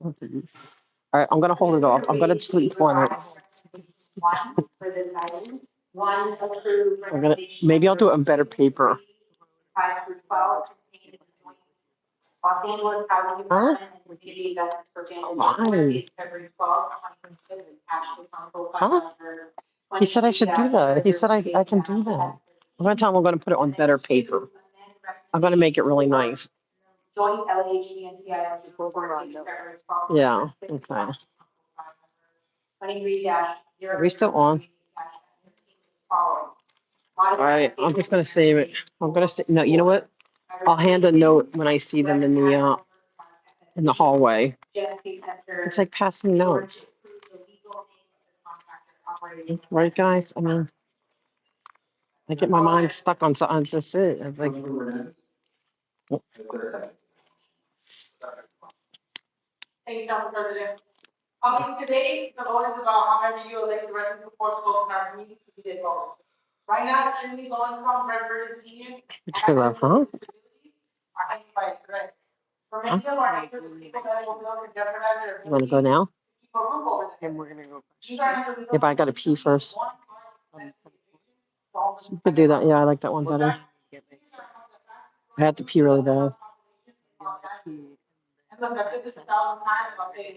All right, I'm gonna hold it off. I'm gonna sleep on it. One for this item, one approved. I'm gonna, maybe I'll do it on better paper. 5 through 12. contained in the joint Los Angeles Housing Huh? Department and Community Justice for Families. Why? February 12th, 2026, attached to council file Huh? number He said I should do that. He said I can do that. I'm gonna tell him I'm gonna put it on better paper. I'm gonna make it really nice. Joint LAG and CIO report dated February 12th. Yeah, okay. 23-0. Are we still on? All right, I'm just gonna save it. I'm gonna say, no, you know what? I'll hand a note when I see them in the hallway. It's like passing notes. Right, guys? I mean, I get my mind stuck on something, it's just it. I'm like, Thank you, Council President. Today, the vote is about how many you elect the resident support folks in our community to be voted. Right now, extremely low income, resident seniors. True that, huh? Are hit by a threat. For many of our neighbors, people that will build and jeopardize their. You wanna go now? Keep a roof over their head. These are Yeah, but I gotta pee first. You could do that. Yeah, I like that one better. I had to pee really bad.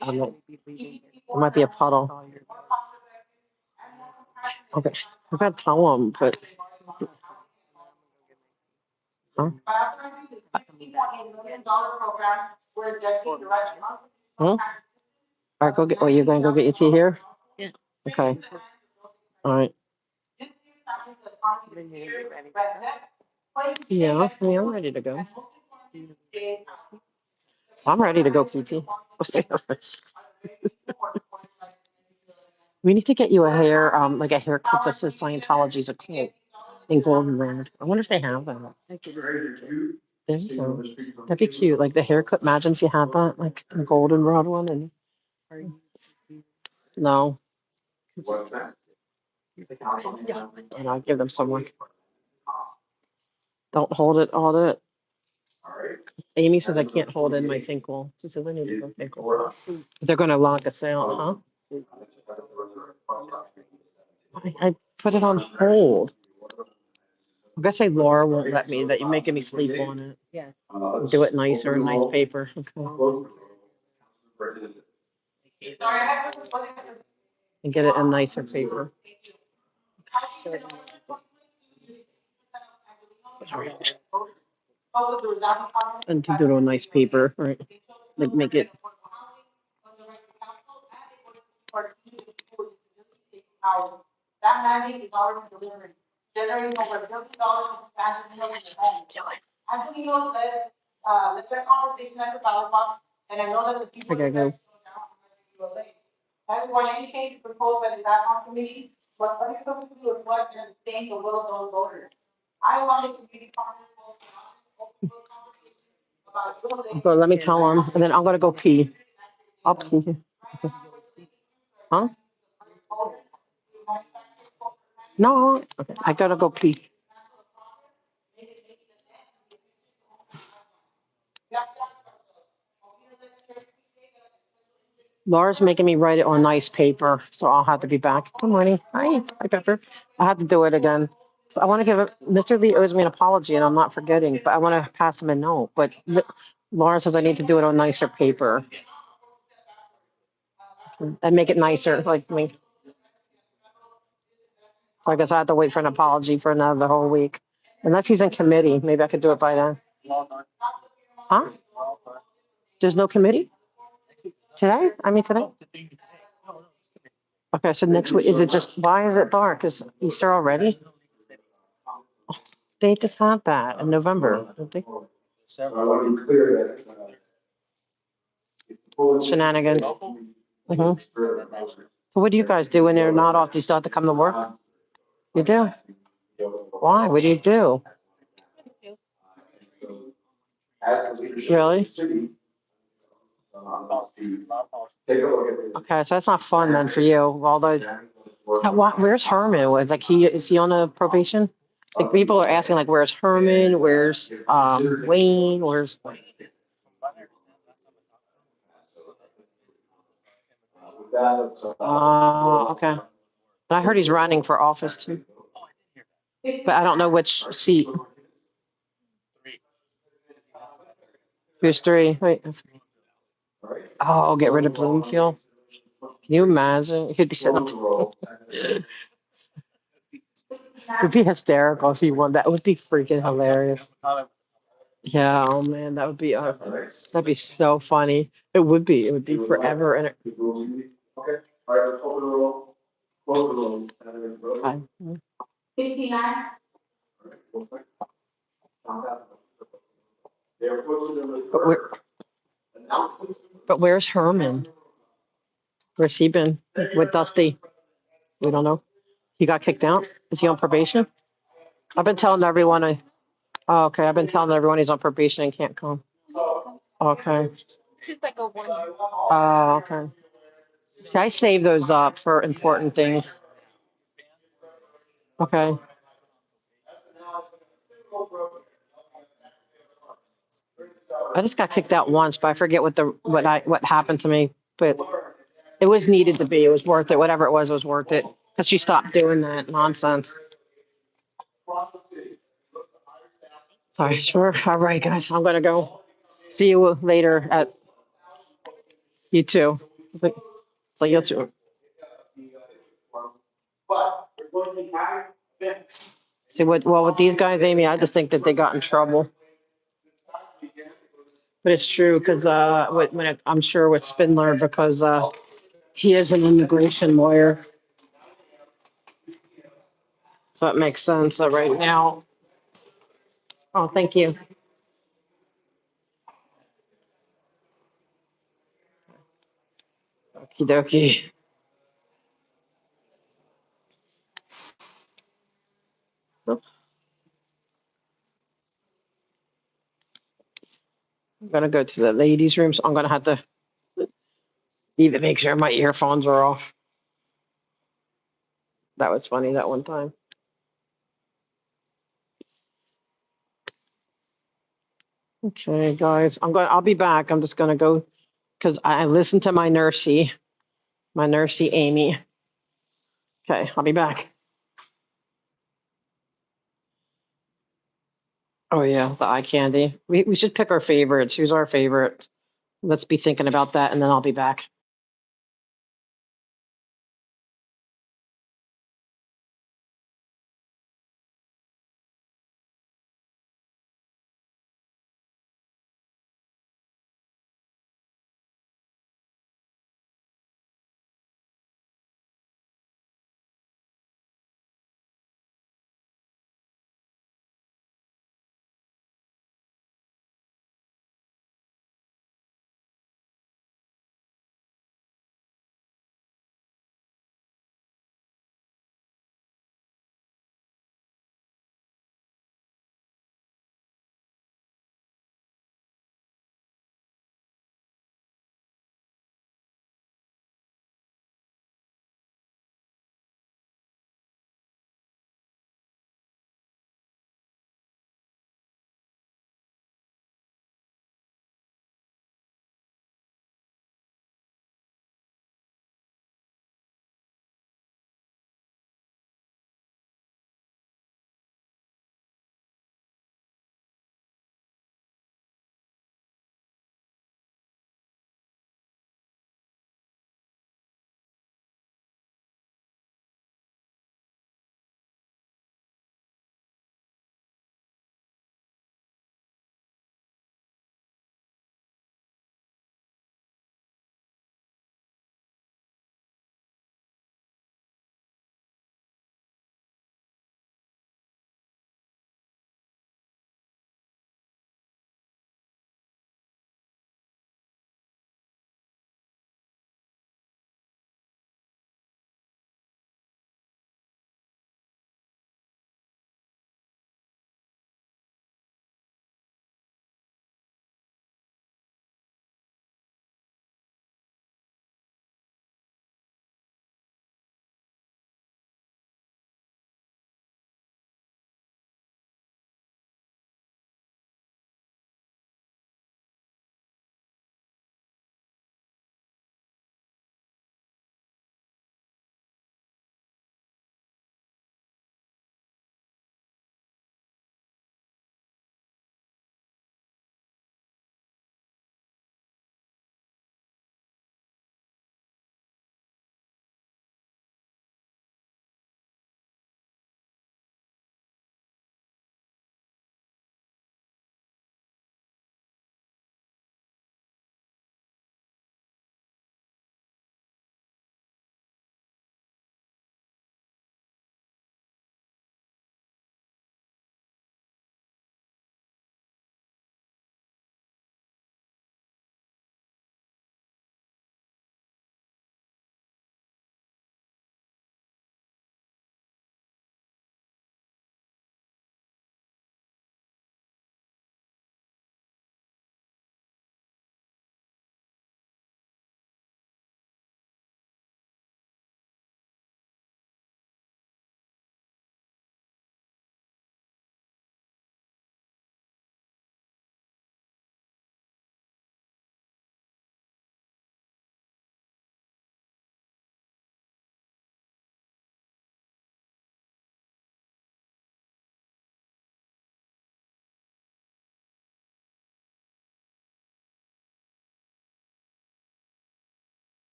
I'm like, there might be a puddle. Okay, I gotta tell him, but. Huh? Hmm? All right, go get. Oh, you're gonna go get your tea here? Yeah. Okay. All right. Yeah, I'm ready to go. I'm ready to go pee pee. We need to get you a hair, like a haircut that says Scientology's a cult in golden round. I wonder if they have that. There you go. That'd be cute. Like the haircut. Imagine if you had that, like a goldenrod one. And no, What's that? and I'll give them someone. Don't hold it. Hold it. All right. Amy says I can't hold in my tinkle. She says I need to go tinkle. They're gonna lock us out, huh? I put it on hold. I'm gonna say Laura won't let me. That you're making me sleep on it. Yeah. Do it nicer, nice paper. Okay. And get it in nicer paper. And to do it on nice paper, right? Like make it. That mandate is already delivering, generating over $1 billion in expansion in the home. Anthony knows that, let's have conversation at the ballot box, and I know that the people. I gotta go. That is why any change proposed by the ad committee was unequivocally reflect and sustain the will of those voters. I wanted to be about. But let me tell him, and then I'm gonna go pee. I'll pee. Huh? No, okay. I gotta go pee. Laura's making me write it on nice paper, so I'll have to be back. Good morning. Hi, Pepper. I have to do it again. So I want to give it. Mr. Lee owes me an apology, and I'm not forgetting, but I want to pass him a note. But Laura says I need to do it on nicer paper and make it nicer, like me. So I guess I have to wait for an apology for another whole week, unless he's in committee. Maybe I could do it by then. Huh? There's no committee today. I mean today. Okay, so next week is it just? Why is it dark? Is Easter already? They just had that in November, don't they? I want to be clear that. Shenanigans. Mhm. So what do you guys do when you're not off? Do you still have to come to work? You do? Why? What do you do? Really? Okay, so that's not fun then for you. Although, where's Herman? Like is he on a probation? Like people are asking, like, where's Herman? Where's Wayne? Where's? Okay. And I heard he's running for office too, but I don't know which seat. Who's three? Wait. Oh, get rid of Bloomfield. Can you imagine? He'd be sitting up. It would be hysterical if he won. That would be freaking hilarious. Yeah. Oh man, that'd be so funny. It would be. It would be forever. And Okay. All right, let's open the roll. Close the roll. And then vote. 59. They are posted in the. But where's Herman? Where's he been with Dusty? We don't know. He got kicked out. Is he on probation? I've been telling everyone. Okay. I've been telling everyone he's on probation and can't come. Okay. Just like a one. Oh, okay. See, I save those up for important things. Okay. I just got kicked out once, but I forget what happened to me. But it was needed to be. It was worth it. Whatever it was worth it. Because she stopped doing that nonsense. Sorry, sure. All right, guys, I'm gonna go. See you later at you too. So you too. But we're going to have events. See what, well, with these guys, Amy, I just think that they got in trouble. But it's true, because I'm sure with Spindler, because he is an immigration lawyer. So it makes sense that right now. Oh, thank you. Okie dokie. I'm gonna go to the ladies' room, so I'm gonna have to even make sure my earphones are off. That was funny that one time. Okay, guys, I'll be back. I'm just gonna go because I listened to my nursey Amy. Okay, I'll be back. Oh yeah, the eye candy. We should pick our favorites. Who's our favorite? Let's be thinking about that, and then I'll be back.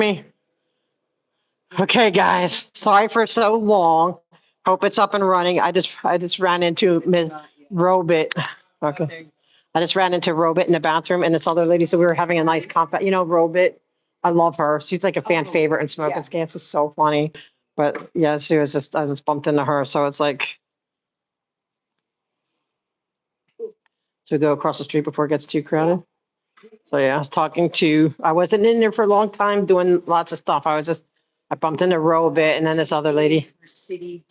me. Okay, guys, sorry for so long. Hope it's up and running. I just ran into Ms. Robit. Okay. I just ran into Robit in the bathroom and this other lady, so we were having a nice Robit. I love her. She's like a fan favorite in Smoking yeah. Scans. Was so funny. But yeah, I just bumped into her. So it's like, so we go across the street before it gets too crowded. So yeah, I wasn't in there for a long time doing lots of stuff. I bumped into Robit and then this other lady. City.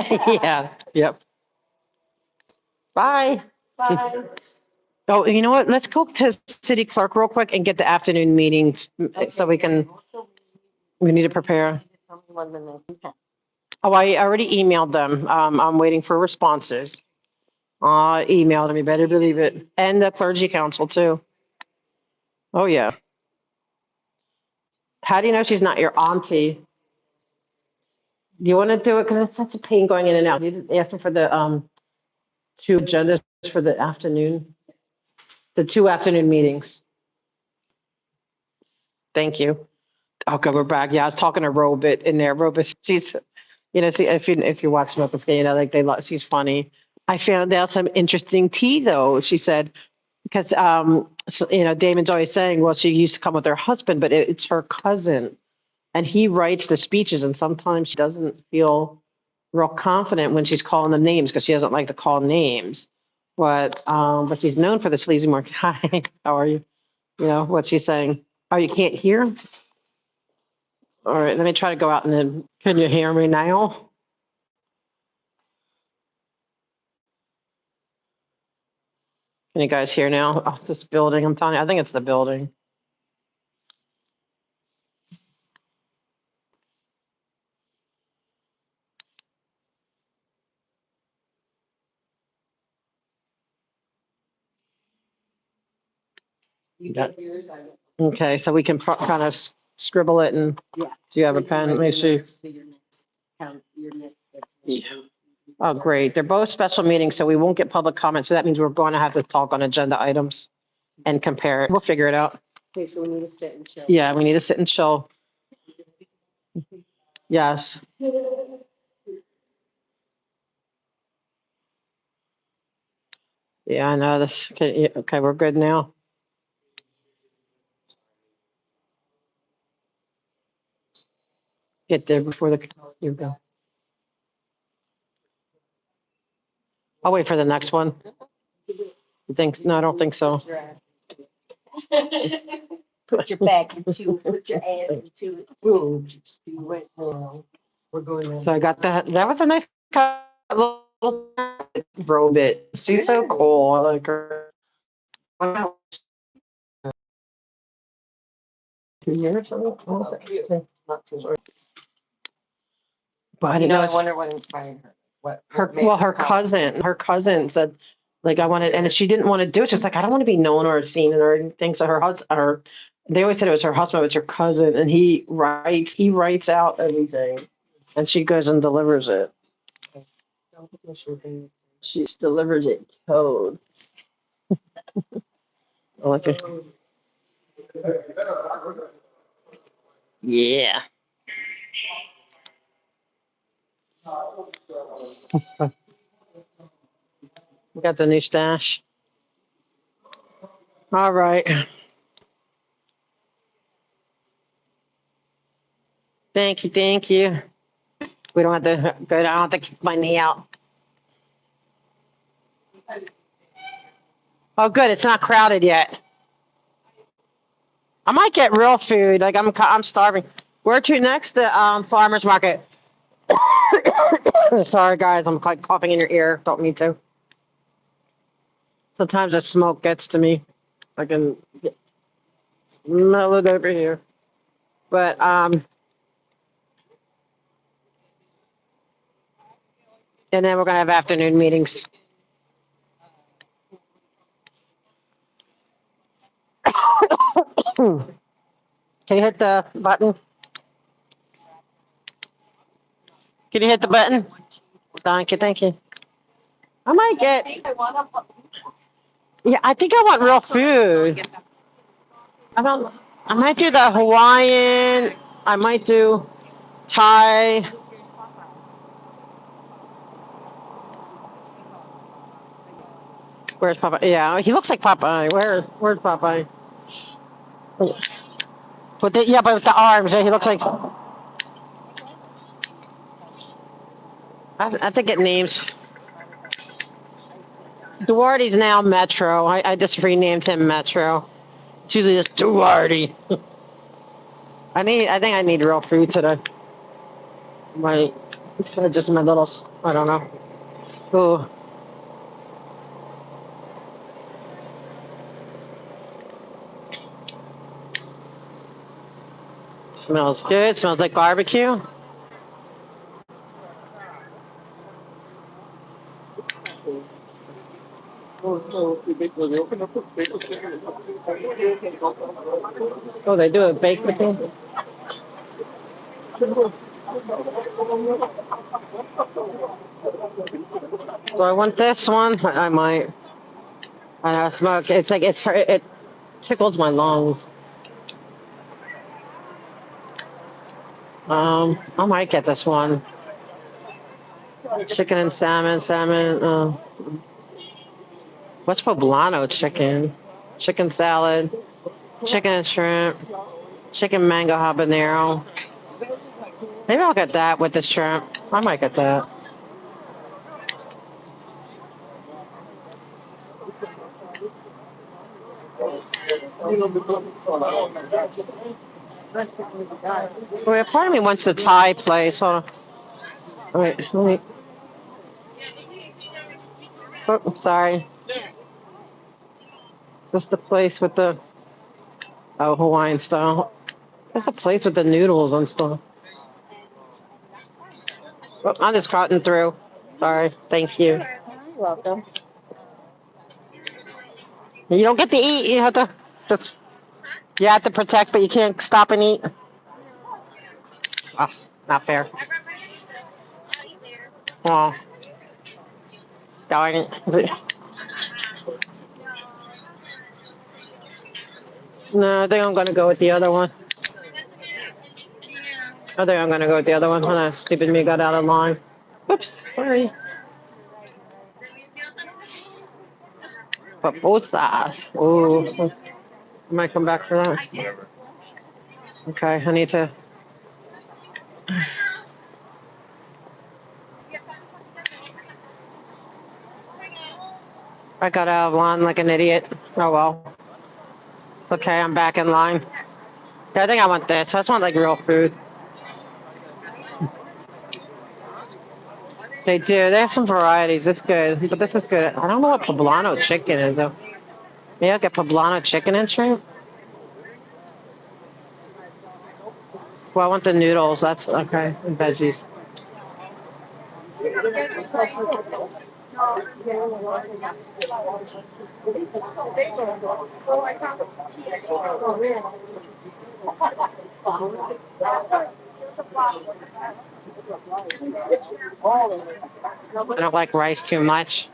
Yeah, yep. Bye. Bye. Oh, you know what? Let's go to city clerk real quick and get the afternoon meetings so we need to prepare. Oh, I already emailed them. I'm waiting for responses. Emailed them, you better believe it. And the clergy council too. Oh, yeah. How do you know she's not your auntie? Do you want to do it? Because it's such a pain going in and out. You asked them for the, 2 agendas for the afternoon, the 2 afternoon meetings. Thank you. Okay, we're back. Yeah, I was talking to Robit in there. Robit, she's, see, if you watch Smoking Skin, she's funny. I found out some interesting tea though. She said, because, Damon's always saying, well, she used to come with her husband, but it's her cousin. And he writes the speeches and sometimes she doesn't feel real confident when she's calling them names because she doesn't like to call names. But she's known for the sleazy mark. Hi, how are you? What's she saying? Oh, you can't hear? All right, let me try to go out and then, can you hear me now? Can you guys hear now? Oh, this building, I'm telling you, I think it's the building. You get yours, I get. Okay, so we can kind of scribble it and, Yeah. do you have a pen? Let me see. Your next count, your next. Yeah. Oh, great. They're both special meetings, so we won't get public comment. So that means we're going to have to talk on agenda items and compare it. We'll figure it out. Okay, so we need to sit and chill. Yeah, we need to sit and chill. Yes. Yeah, I know this. Okay, we're good now. Get there before you go. I'll wait for the next one. You think? No, I don't think so. Put your back into it, put your ass into it. Boom. Do it now. We're going. So I got that. That was a nice little Robit. She's so cool. I like her. Wow. 2 years or something? Not too much. But I didn't know. I wonder what inspired her. What made Her cousin said, like, I wanted, and she didn't want to do it. She's like, I don't want to be known or seen or anything. So her husband, they always said it was her husband, but it's her cousin, and he writes out everything, and she goes and delivers it. She delivers it code. Okay. Yeah. We got the new stash. All right. Thank you. Thank you. We don't have to go. I don't have to keep my knee out. Oh, good. It's not crowded yet. I might get real food. Like I'm starving. Where to next? The farmer's market. Sorry, guys. I'm like coughing in your ear. Don't mean to. Sometimes the smoke gets to me. I can smell it over here. But and then we're gonna have afternoon meetings. Can you hit the button? Can you hit the button? Thank you, thank you. I might get. Yeah, I think I want real food. I I might do the Hawaiian. I might do Thai. Where's Popeye? Yeah, he looks like Popeye. Where's Popeye? But with the arms, yeah, he looks like. I think it names. Duarte's now Metro. I just renamed him Metro. It's usually just Duarte. I think I need real food today. My, instead of just my little. I don't know. Ooh. Smells good. Smells like barbecue. Oh, they do it baked with me. Do I want this one? I might. I know smoke. It's like it tickles my lungs. I might get this one. Chicken and salmon. What's poblano chicken? Chicken salad, chicken and shrimp, chicken mango habanero. Maybe I'll get that with the shrimp. I might get that. Wait, part of me wants the Thai place. Hold on. Wait. Oh, sorry. Is this the place with the Hawaiian style? There's a place with the noodles and stuff. Oh, I'm just cutting through. Sorry. Thank you. You're welcome. You don't get to eat. You have to just. You have to protect, but you can't stop and eat. Oh, not fair. Oh, darn it. No, I think I'm gonna go with the other one. I think I'm gonna go with the other one. Hold on, stupid me got out of line. Oops, sorry. But both sides. Ooh, I might come back for that. Okay, I need to. I got out of line like an idiot. Oh well. It's okay, I'm back in line. Yeah, I think I want this. I just want like real food. They do. They have some varieties. It's good, but this is good. I don't know what poblano chicken is though. Maybe I'll get poblano chicken and shrimp. Well, I want the noodles. That's okay. And veggies. I don't like rice too much.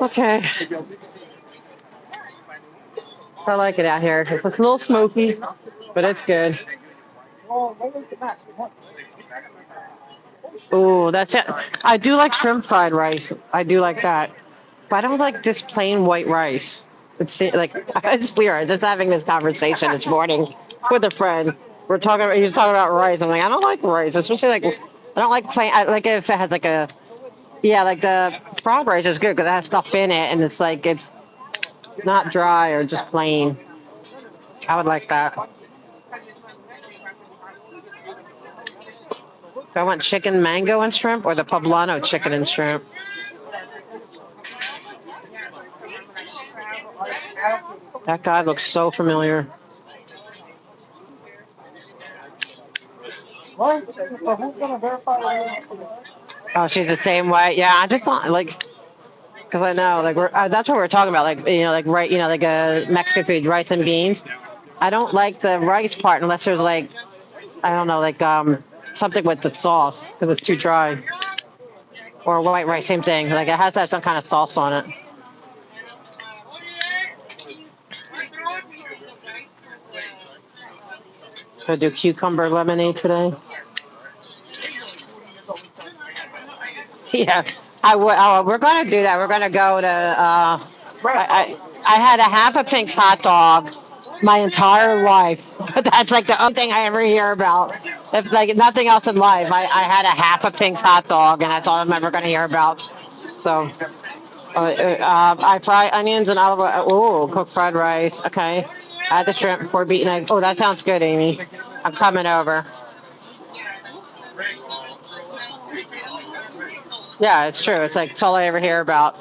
Okay. I like it out here. It's a little smoky, but it's good. Oh, that's it. I do like shrimp fried rice. I do like that. But I don't like this plain white rice. It's like it's weird. I was just having this conversation this morning with a friend. He was talking about rice. I'm like, I don't like rice, especially like I don't like plain. I like it if it has like a like the frog rice is good because it has stuff in it and it's like it's not dry or just plain. I would like that. Do I want chicken mango and shrimp or the poblano chicken and shrimp? That guy looks so familiar. What? But who's gonna verify what it is? Oh, she's the same way. Yeah, I just don't like because I know like that's what we're talking about. Like like right, like Mexican food, rice and beans. I don't like the rice part unless there's like I don't know, like something with the sauce because it's too dry. Or white rice, same thing. Like it has to have some kind of sauce on it. So do cucumber lemonade today. Yeah, I would. Oh, we're gonna do that. We're gonna go to. I had a half a Pink's hot dog my entire life, but that's like the only thing I ever hear about. If like nothing else in life, I had a half a Pink's hot dog, and that's all I'm ever gonna hear about. So, I fry onions and olive oil. Oh, cooked fried rice. Okay, add the shrimp before beating egg. Oh, that sounds good, Amy. I'm coming over. Yeah, it's true. It's like it's all I ever hear about.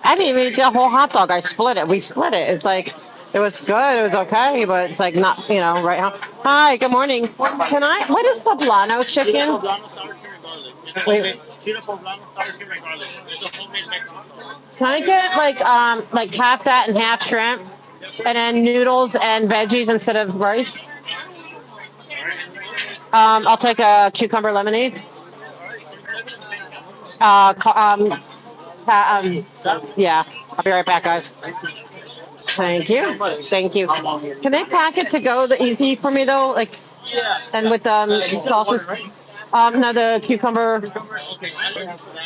I didn't even eat the whole hot dog. I split it. We split it. It's like it was good. It was okay, but it's like not, right? Hi, good morning. Can I? What is poblano chicken? Wait, can I get like half that and half shrimp, and then noodles and veggies instead of rice? I'll take a cucumber lemonade. Yeah. I'll be right back, guys. Thank you. Thank you. Can they pack it to go the easy for me though? Like, and with sauces? No, the cucumber.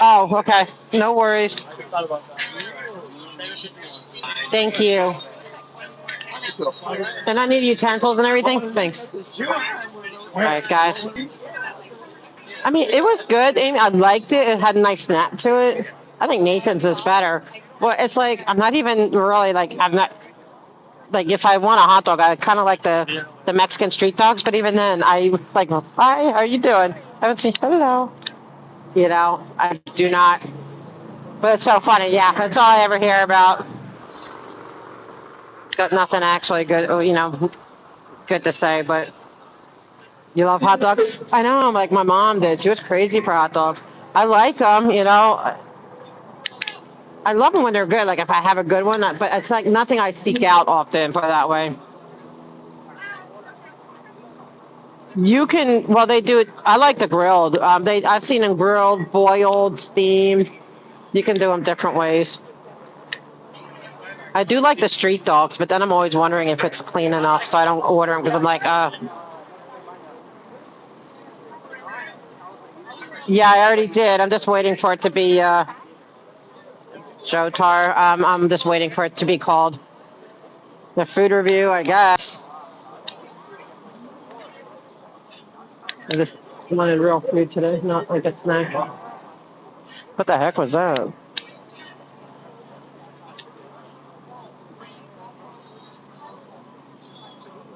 Oh, okay. No worries. Thank you. And I need utensils and everything. Thanks. All right, guys. I mean, it was good, Amy. I liked it. It had a nice snap to it. I think Nathan's is better. Well, it's like I'm not even really like I'm not like if I want a hot dog, I kind of like the Mexican street dogs. But even then, I like, hi, how are you doing? I haven't seen hello. I do not. But it's so funny. Yeah, that's all I ever hear about. Got nothing actually good, good to say. But you love hot dogs? I know. Like my mom did. She was crazy for hot dogs. I like them. I love them when they're good. Like if I have a good one, but it's like nothing I seek out often. Put it that way. You can, well, they do it. I like the grilled. I've seen them grilled, boiled, steamed. You can do them different ways. I do like the street dogs, but then I'm always wondering if it's clean enough, so I don't order them because I'm like, yeah, I already did. I'm just waiting for it to be Joe Tar. I'm just waiting for it to be called the food review, I guess. I just wanted real food today, not like a snack. What the heck was that?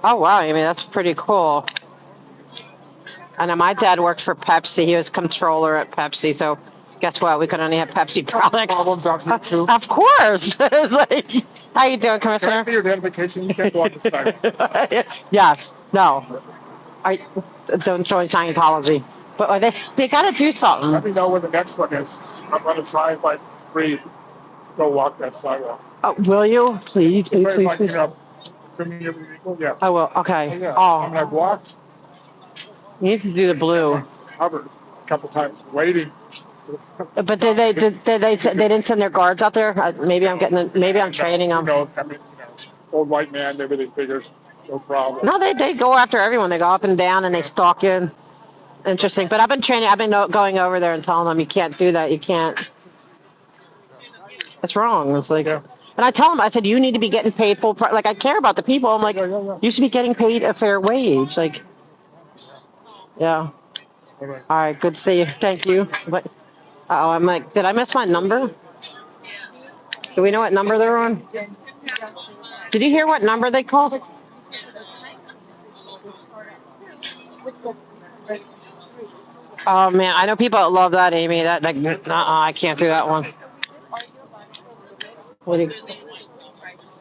Oh wow, I mean that's pretty cool. And then my dad worked for Pepsi. He was controller at Pepsi, so guess what? We could only have Pepsi products. Problems out here too. Of course. Like, how you doing, Can I Commissioner? see your dad vacation? You can't go on this side. Yes. No. I don't join Scientology. But they got to do Let something. me know where the next one is. I'm gonna try if I can free to go walk that sidewalk. Will you? Please, please, If please, I can, please. assuming you're legal, yes. I will. Okay. Yeah. Oh, I've walked, you need to do the blue. covered a couple times, waiting. But they didn't send their guards out there? Maybe I'm training them. Old white man, maybe they figured no problem. No, they go after everyone. They go up and down and they stalk in. Interesting. But I've been training. I've been going over there and telling them you can't do that. You can't. It's wrong. It's like, and I tell them, I said, you need to be getting paid full price. Like I care about the people. I'm like, you should be getting paid a fair wage. Like, yeah. All right. Good to see you. Thank you. But I'm like, did I miss my number? Do we know what number they're on? Did you hear what number they called? Oh man, I know people that love that, Amy. That like, I can't do that one.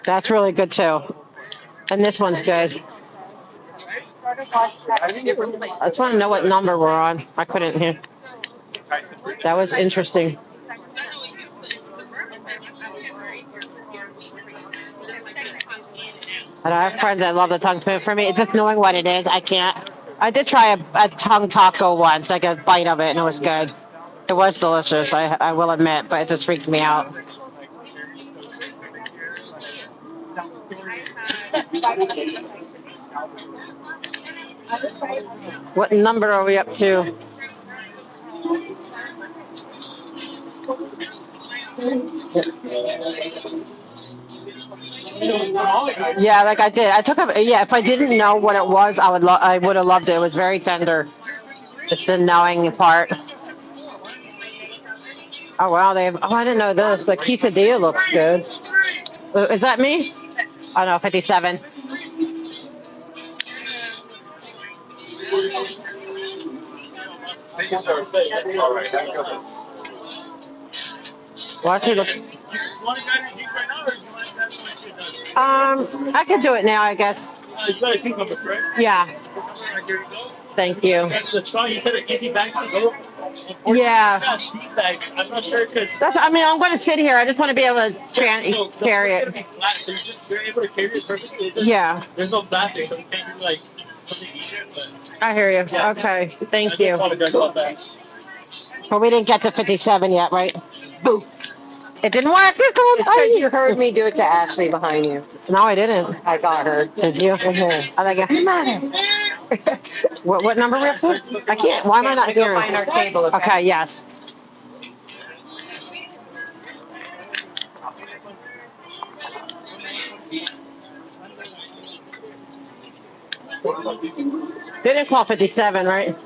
That's really good too. And this one's good. I just want to know what number we're on. I couldn't hear. That was interesting. And I have friends that love the tongue. For me, it's just knowing what it is. I can't. I did try a tongue taco once, like a bite of it, and it was good. It was delicious, I will admit, but it just freaked me out. What number are we up to? Yeah, like I did. I took a, yeah, if I didn't know what it was, I would have loved it. It was very tender. It's the knowing part. Oh, wow. Oh, I didn't know this. The quesadilla looks good. Is that me? Oh, no, 57. Watch me look. I could do it now, I guess. Yeah. Thank you. Yeah. I'm not sure because That's. I mean, I'm going to sit here. I just want to be able to carry it. So you're able to carry it perfectly. Yeah. There's no plastic, so you can't do like something easier. But I hear you. Yeah. Okay. Thank you. apologize about that. But we didn't get to 57 yet, right? Boo. It didn't work. It's because you heard me do it to Ashley behind you. No, I didn't. I got her. Did you? Mhm. I like it. What number we up to? I can't. Why am I not Go hearing? find our table. Okay, yes. They didn't call 57, right?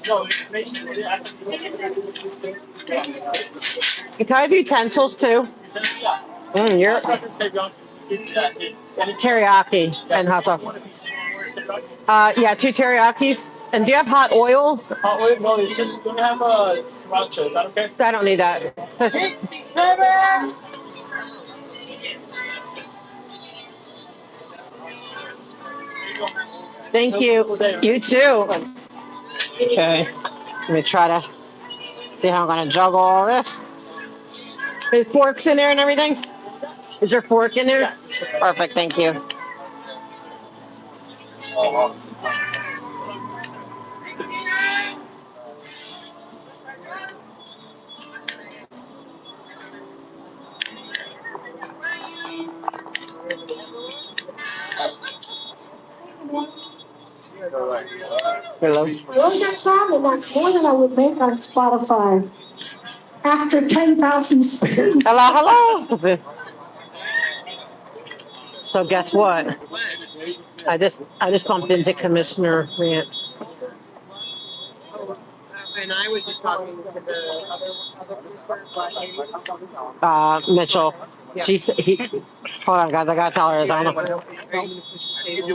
Can I have utensils too? You're teriyaki and hot sauce. Yeah, 2 teriyakis. And do you have hot oil? Hot oil? No, it's just we have sriracha. Is that okay? I don't need that. Thank you. You too. Okay. Let me try to see how I'm going to juggle all this. There's forks in there and everything? Is there fork in there? Yeah. Perfect. Thank you. Hello. Wrote that song, and that's more than I would make on Spotify. After 10,000 spins. Hello. So guess what? I just bumped into Commissioner Rant. And I was just talking to the other person. Mitchell. Yeah. Hold on, guys. I gotta tell her this. I don't know. Are you gonna push the table?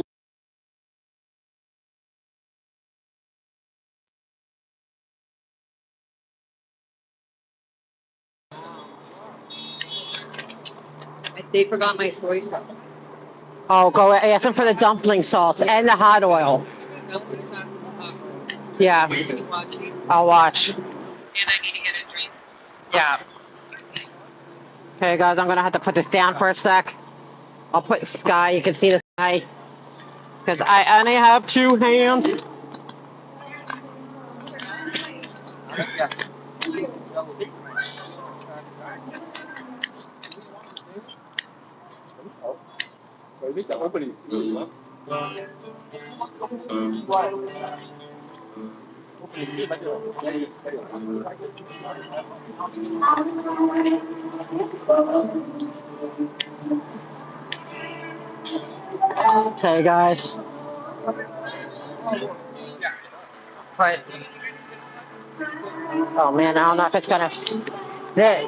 They forgot my soy sauce. Oh, go ask them for the dumpling sauce and the hot oil. Dumpling sauce and hot oil. Yeah. Can you watch these? I'll watch. And I need to get a drink. Yeah. Okay, guys, I'm gonna have to put this down for a sec. I'll put sky. You can see the sky because I only have 2 hands. Okay, guys. Right. Oh man, I don't know if it's gonna sit.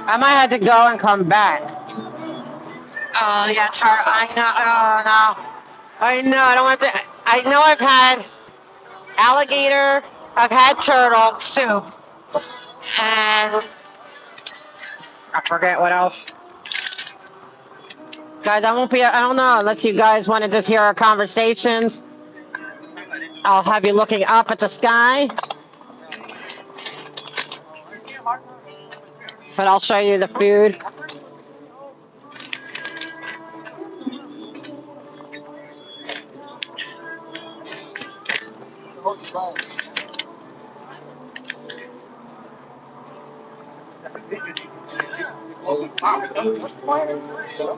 I might have to go and come back. Oh yeah, Tara. I know. Oh no. I know. I don't want to. I know I've had alligator, I've had turtle soup, and I forget what else. Guys, I don't know, unless you guys want to just hear our conversations. I'll have you looking up at the sky. But I'll show you the food.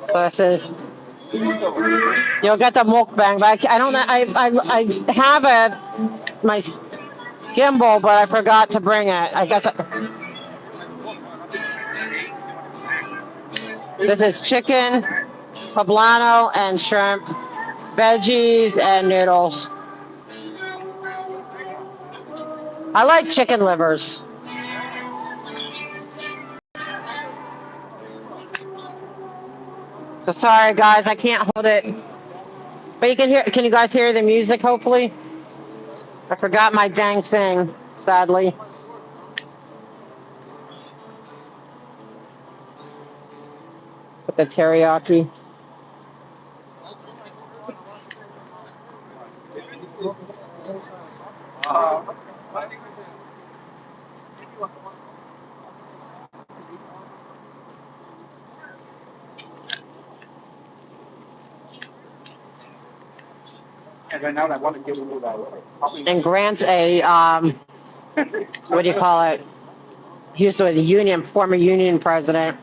So this is, you'll get the mukbang, but I don't know, I have my gimbal, but I forgot to bring it. I guess. This is chicken, poblano, and shrimp, veggies, and noodles. I like chicken livers. So sorry, guys, I can't hold it. But you can hear. Can you guys hear the music? Hopefully. I forgot my dang thing. Sadly. With the teriyaki. And right now, I want to give you that. And Grant's a what do you call it? He was the former union president.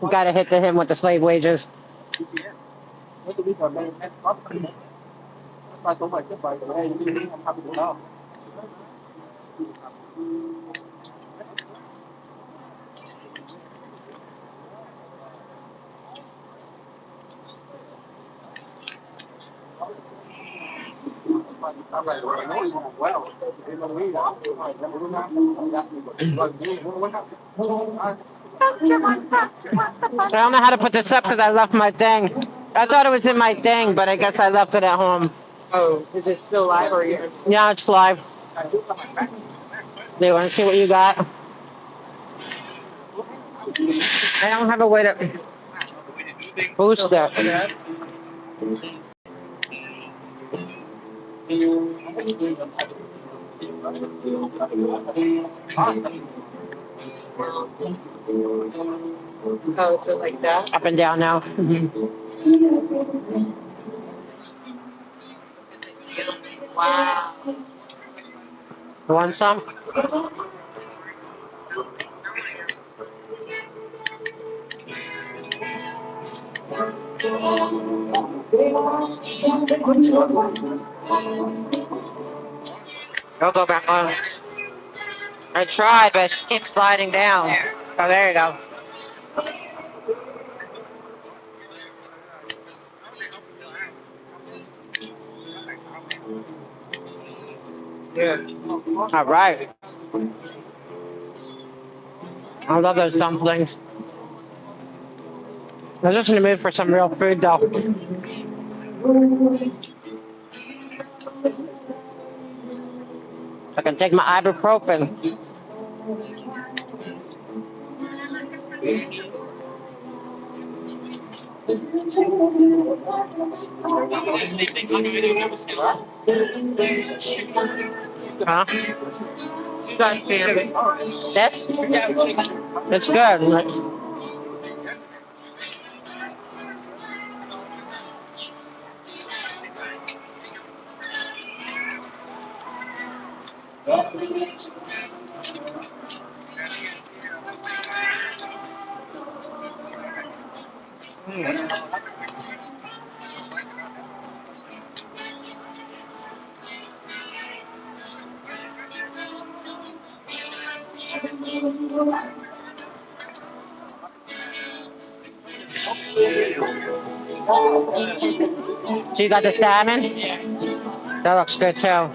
We got to hit to him with the slave wages. I don't know how to put this up because I left my thing. I thought it was in my thing, but I guess I left it at home. Oh, is it still live or you? Yeah, it's live. Do you want to see what you got? I don't have a way to boost it. Oh, is it like that? Up and down now. Wow. You want some? Don't go back on. I tried, but it keeps sliding down. Oh, there you go. Yeah. All right. I love those dumplings. I was just in the mood for some real food, though. I can take my ibuprofen. Huh? You guys can. This? Yeah, chicken. It's good. So you got the salmon? Yeah. That looks good too. Sorry.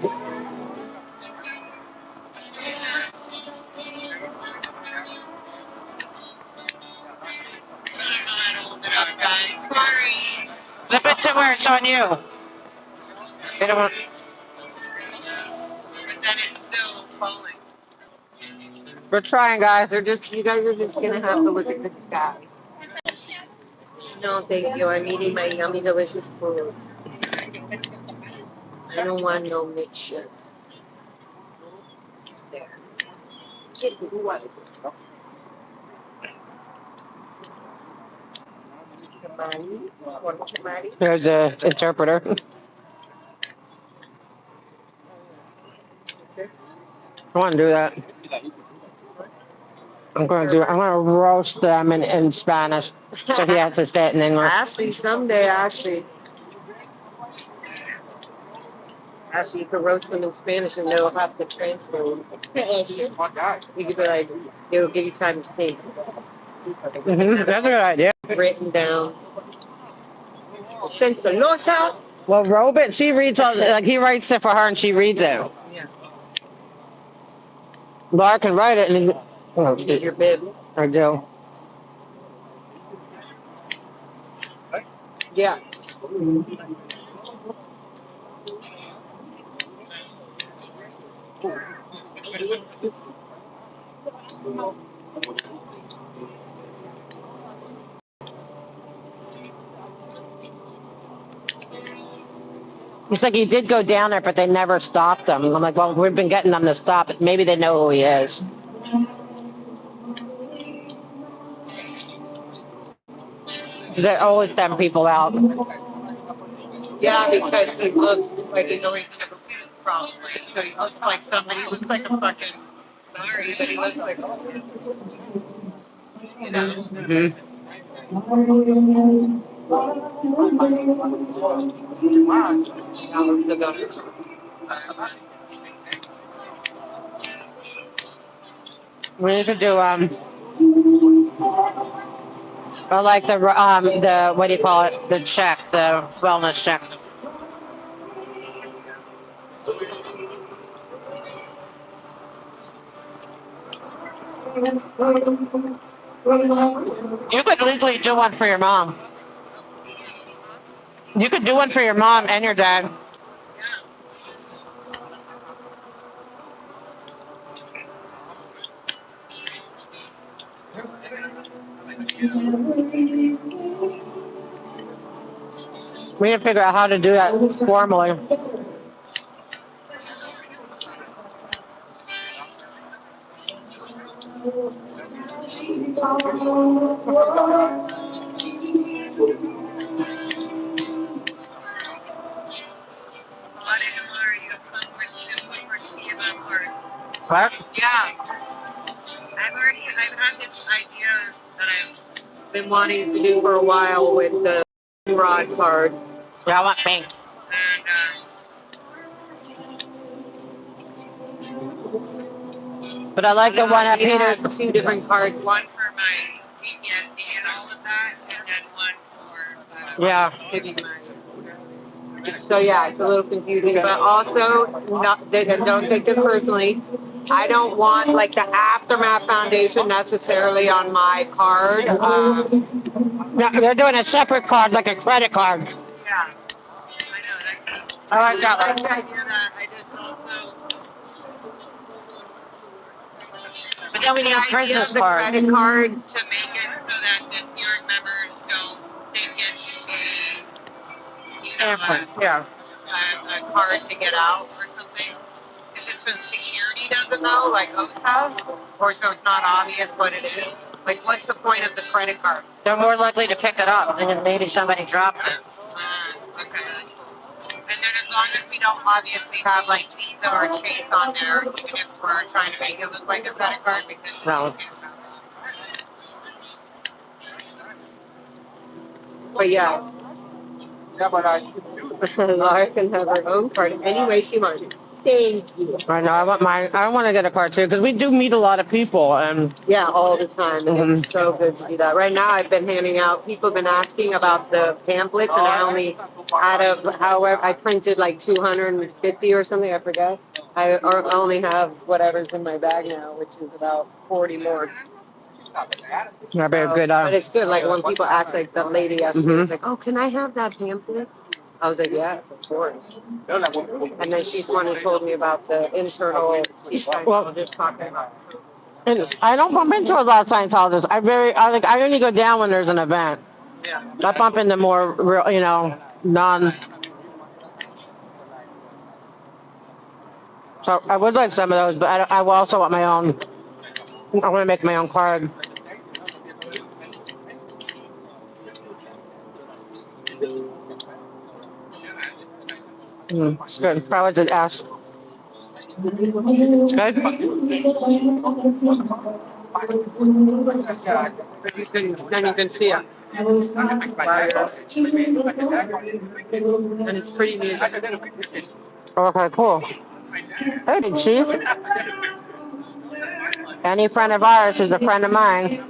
Flip it to where it's on you. They don't want- But then it's still falling. We're trying, guys. You guys are just gonna have to look at the sky. No, thank you. I'm eating my yummy, delicious food. I don't want no mixture. There. What? Tamale? Want tamale? There's a interpreter. I want to do that. I'm going to roast them in Spanish. So he has to say it in English. Ashley, someday, Ashley. Ashley, you could roast them in Spanish and they'll have to translate. You could be like, it'll give you time to think. Mm-hmm. That's a good idea. Written down. Sense of nota. Well, Robin, she reads all, like he writes it for her and she reads it. Yeah. Laura can write it and Your bib. I do. Yeah. It's like he did go down there, but they never stopped him. I'm like, well, we've been getting them to stop it. Maybe they know who he is. They always send people out. Yeah, because he looks like he's always in a suit, probably. So he looks like somebody. He looks like a fucking. Sorry, but he looks like. You know. Mm-hmm. We need to do or like the what do you call it? The check, the wellness check. You could legally do one for your mom. You could do one for your mom and your dad. We need to figure out how to do that formally. What? Yeah. I've had this idea that I've been wanting to do for a while with the rod cards. Yeah, I want pink. And But I like the one up we here. have two different cards. One for my PTSD and all of that, and then one for Yeah. giving my. So yeah, it's a little confusing, but also don't take this personally. I don't want like the Aftermath Foundation necessarily on my card. No, they're doing a separate card, like a credit card. Yeah, I know that's. I like that I one. like the idea that I just also. But then we need a Christmas the card. credit card to make it so that the Searing members don't think it's a card to get out or something. Is it so security doesn't know, like others have? Or so it's not obvious what it is? Like, what's the point of the credit card? They're more likely to pick it up, and then maybe somebody dropped it. Okay, that's cool. And then as long as we don't obviously have like Visa or Chase on there, even if we're trying to make it look like a credit card, because No. But yeah. Laura can have her own card any way she wants. Thank you. I know. I want mine. I want to get a card too because we do meet a lot of people, and Yeah, all the time. And it's so good to do that. Right now, I've been handing out. People have been asking about the pamphlets, and I only I printed like 250 or something. I forget. I only have whatever's in my bag now, which is about 40 more. that'd be a good. But it's good. Like when people ask, like the lady yesterday Mhm. was like, "Oh, can I have that pamphlet?" I was like, yes, of course. And then she's the one who told me about the internal Scientologists talking about. And I don't bump into a lot of Scientologists. I only go down when there's an event. Yeah. I bump into more real, non. So I would like some of those, but I will also want my own. I want to make my own card. It's good. Probably just ask. It's good. Then you can see it. And it's pretty music. Okay, cool. Hey, Big Chief. Any friend of ours is a friend of mine.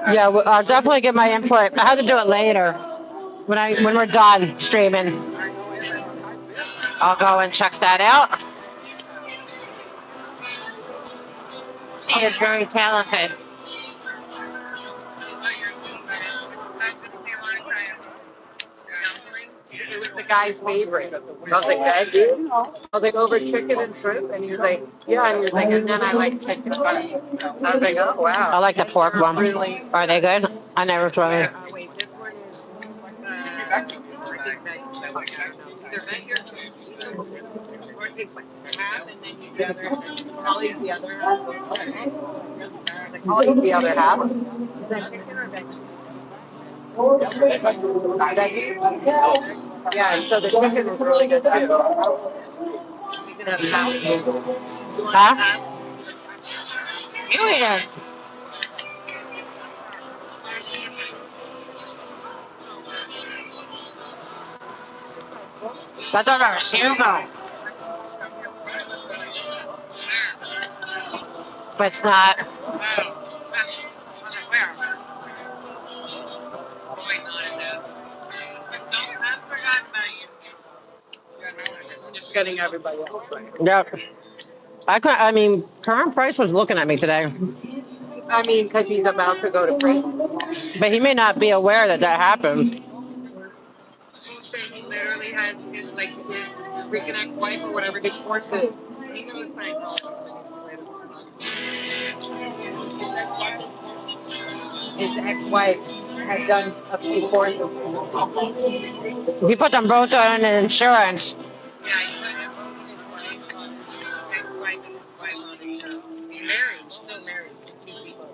Yeah, I'll definitely give my input. I have to do it later when we're done streaming. I'll go and check that out. He is very talented. It was the guy's favorite. I was like, veggie? I was like, over chicken and shrimp? And he was like, yeah. And he was like, and then I like chicken. I was like, oh, wow. I like the pork one. Really? Are they good? I never tried it. Wait, this one is, I think either veggie or chicken. Or take half and then eat the other. I'll eat the other half. I'll eat the other half. Is that chicken or veggie? Yeah, and so the chicken is really good too. You can have half. Huh? You eat it. That's not our sugar. But it's not. I'm just getting everybody else. Yep. I mean, current price was looking at me today. I mean, because he's about to go to prison. But he may not be aware that happened. He literally has his freaking ex-wife or whatever divorced his. He knows Scientology. His ex-wife had done a few courses. He put them both on insurance. Yeah, he put them both in his wife on his ex-wife and his wife on insurance. He's married, still married to two people.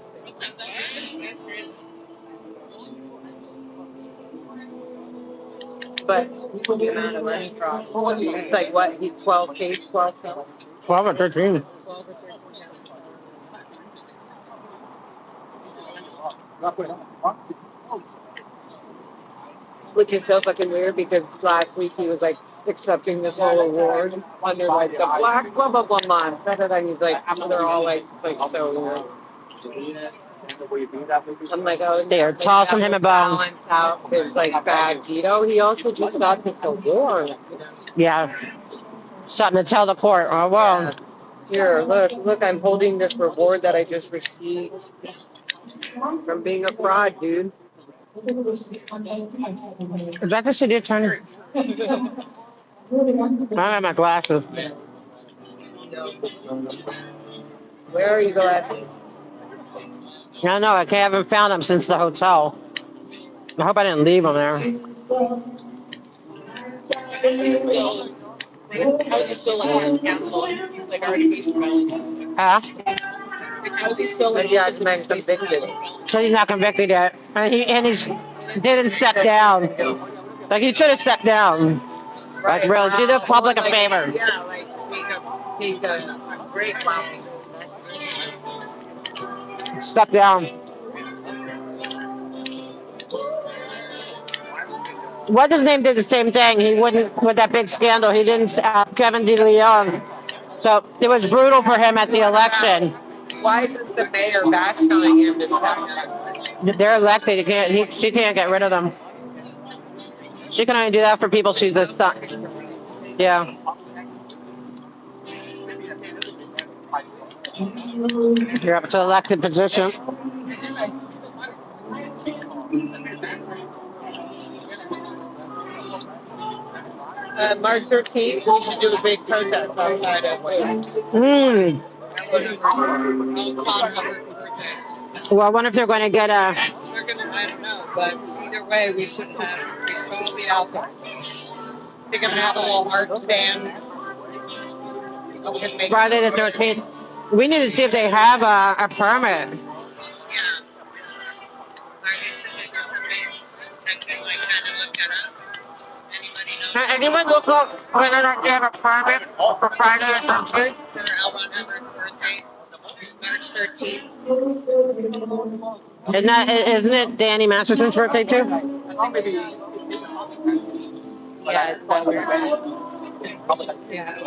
But the amount of money fraud. It's like what? He 12 case, 12 counts. 12 or 13. 12 or 13 counts. Which is so fucking weird because last week he was like accepting this whole award under like the Black blah blah blah month. And he's like, they're all like so weird. I'm like, oh, They're tossing him a bone. Balance out his like bad Tito. He also just got this award. Yeah. Something to tell the court. Oh, well. Yeah. Here, look, I'm holding this reward that I just received from being a fraud, dude. Is that the city attorney? I don't have my glasses. Where are your glasses? I know. I haven't found them since the hotel. I hope I didn't leave them there. How is he still like on council? He's like already faced felonies. Huh? How is he still like? Yeah, he's been convicted. So he's not convicted yet. And he didn't step down. Like, he should have stepped down. Like, really, do the public a favor. Yeah, like take a break. Step down. What's his name did the same thing. He wouldn't, with that big scandal, he didn't, Kevin DeLeon. So it was brutal for him at the election. Why isn't the mayor basking him to step down? They're elected. She can't get rid of them. She can only do that for people she's a son. Yeah. You're up to elected position. March 13th, we should do a big protest outside of Wade. Well, I wonder if they're going to get a. They're gonna, I don't know, but either way, we should all be out there. They're gonna have a little art stand. We can make Friday the 13th. We need to see if they have a permit. Yeah. That can like kind of look that up. Anybody know? Can anyone look up whether or not they have a permit for Friday the 13th? For L. Ron Hubbard's birthday, March 13th. Isn't it Danny Masterson's birthday too? Yeah, it's that weird. Yeah.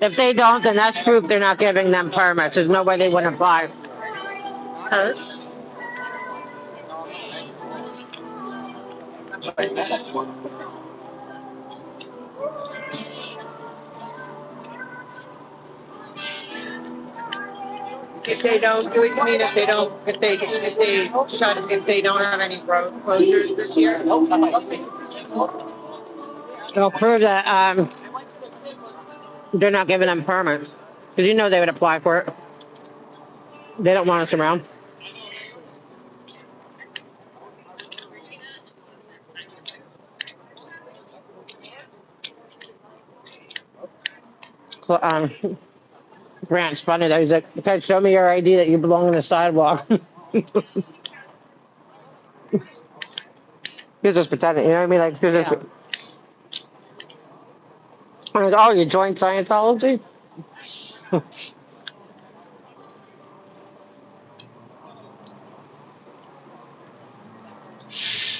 If they don't, then that's proof they're not giving them permits. There's no way they wouldn't apply. Huh? If they don't do it, you mean if they don't have any road closures this year? It'll prove that they're not giving them permits. Because you know they would apply for it. They don't want us around. So, Grant's funny though. He's like, okay, show me your ID that you belong on the sidewalk. He's just pretending, you know what I mean? Like, he's just, I'm like, oh, you joined Scientology? I'm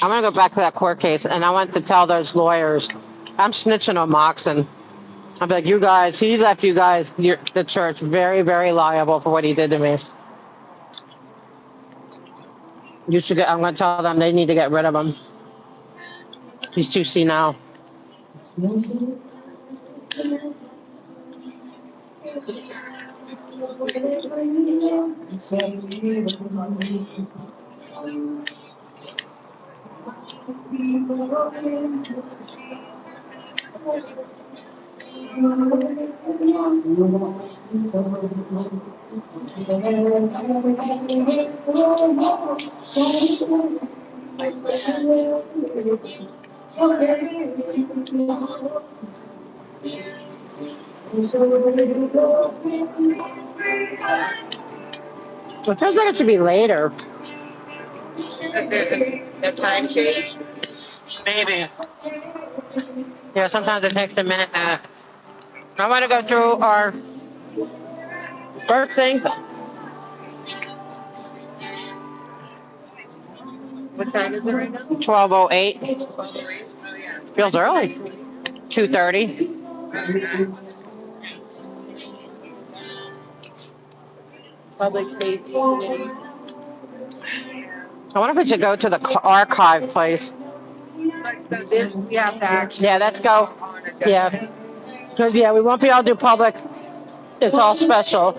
gonna go back to that court case, and I want to tell those lawyers, I'm snitching on Moxon. I'm like, you guys, he left you guys, the church, very, very liable for what he did to me. You should get, I'm gonna tell them they need to get rid of him. He's too senile. It feels like it should be later. If there's a time change? Maybe. Yeah, sometimes it takes a minute to. I want to go through our first thing. What time is it right now? 12:08. 12:08? Oh, yeah. Feels early. 2:30. Public safety committee. I wonder if we should go to the archive place. So this, we have to actually. Yeah, let's go. Yeah. Because, yeah, we won't be able to do public. It's all special.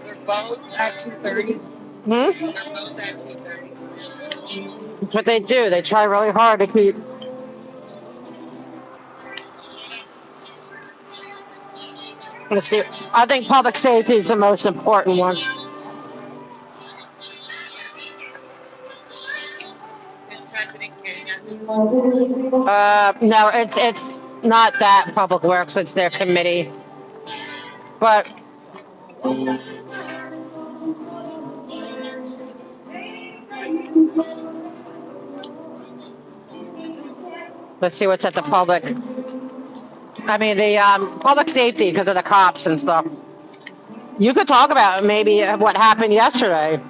They're both at 2:30. Hmm? They're both at 2:30. That's what they do. They try really hard to keep. Let's do. I think public safety is the most important one. Is President King at this? No, it's not that Public Works. It's their committee. But let's see what's at the public. I mean, the public safety because of the cops and stuff. You could talk about maybe what happened yesterday,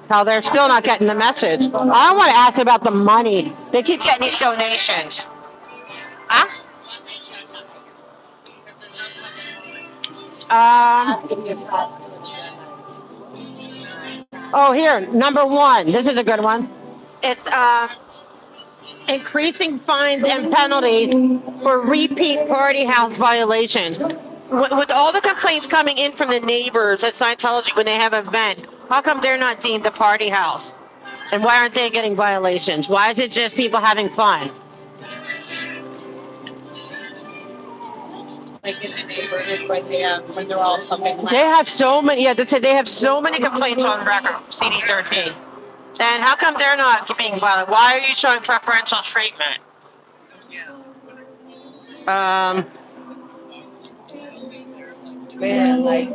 how they're still not getting the message. I don't want to ask about the money. They keep getting these donations. Huh? Oh, here, number one. This is a good one. It's increasing fines and penalties for repeat party house violations. with all the complaints coming in from the neighbors at Scientology when they have an event, how come they're not deemed a party house? And why aren't they getting violations? Why is it just people having fun? Like in the neighborhood when when they're all something They like. have so many, yeah, that's it, they have so many complaints on record, CD 13. And how come they're not being violent? Why are you showing preferential treatment? Um, Man, like,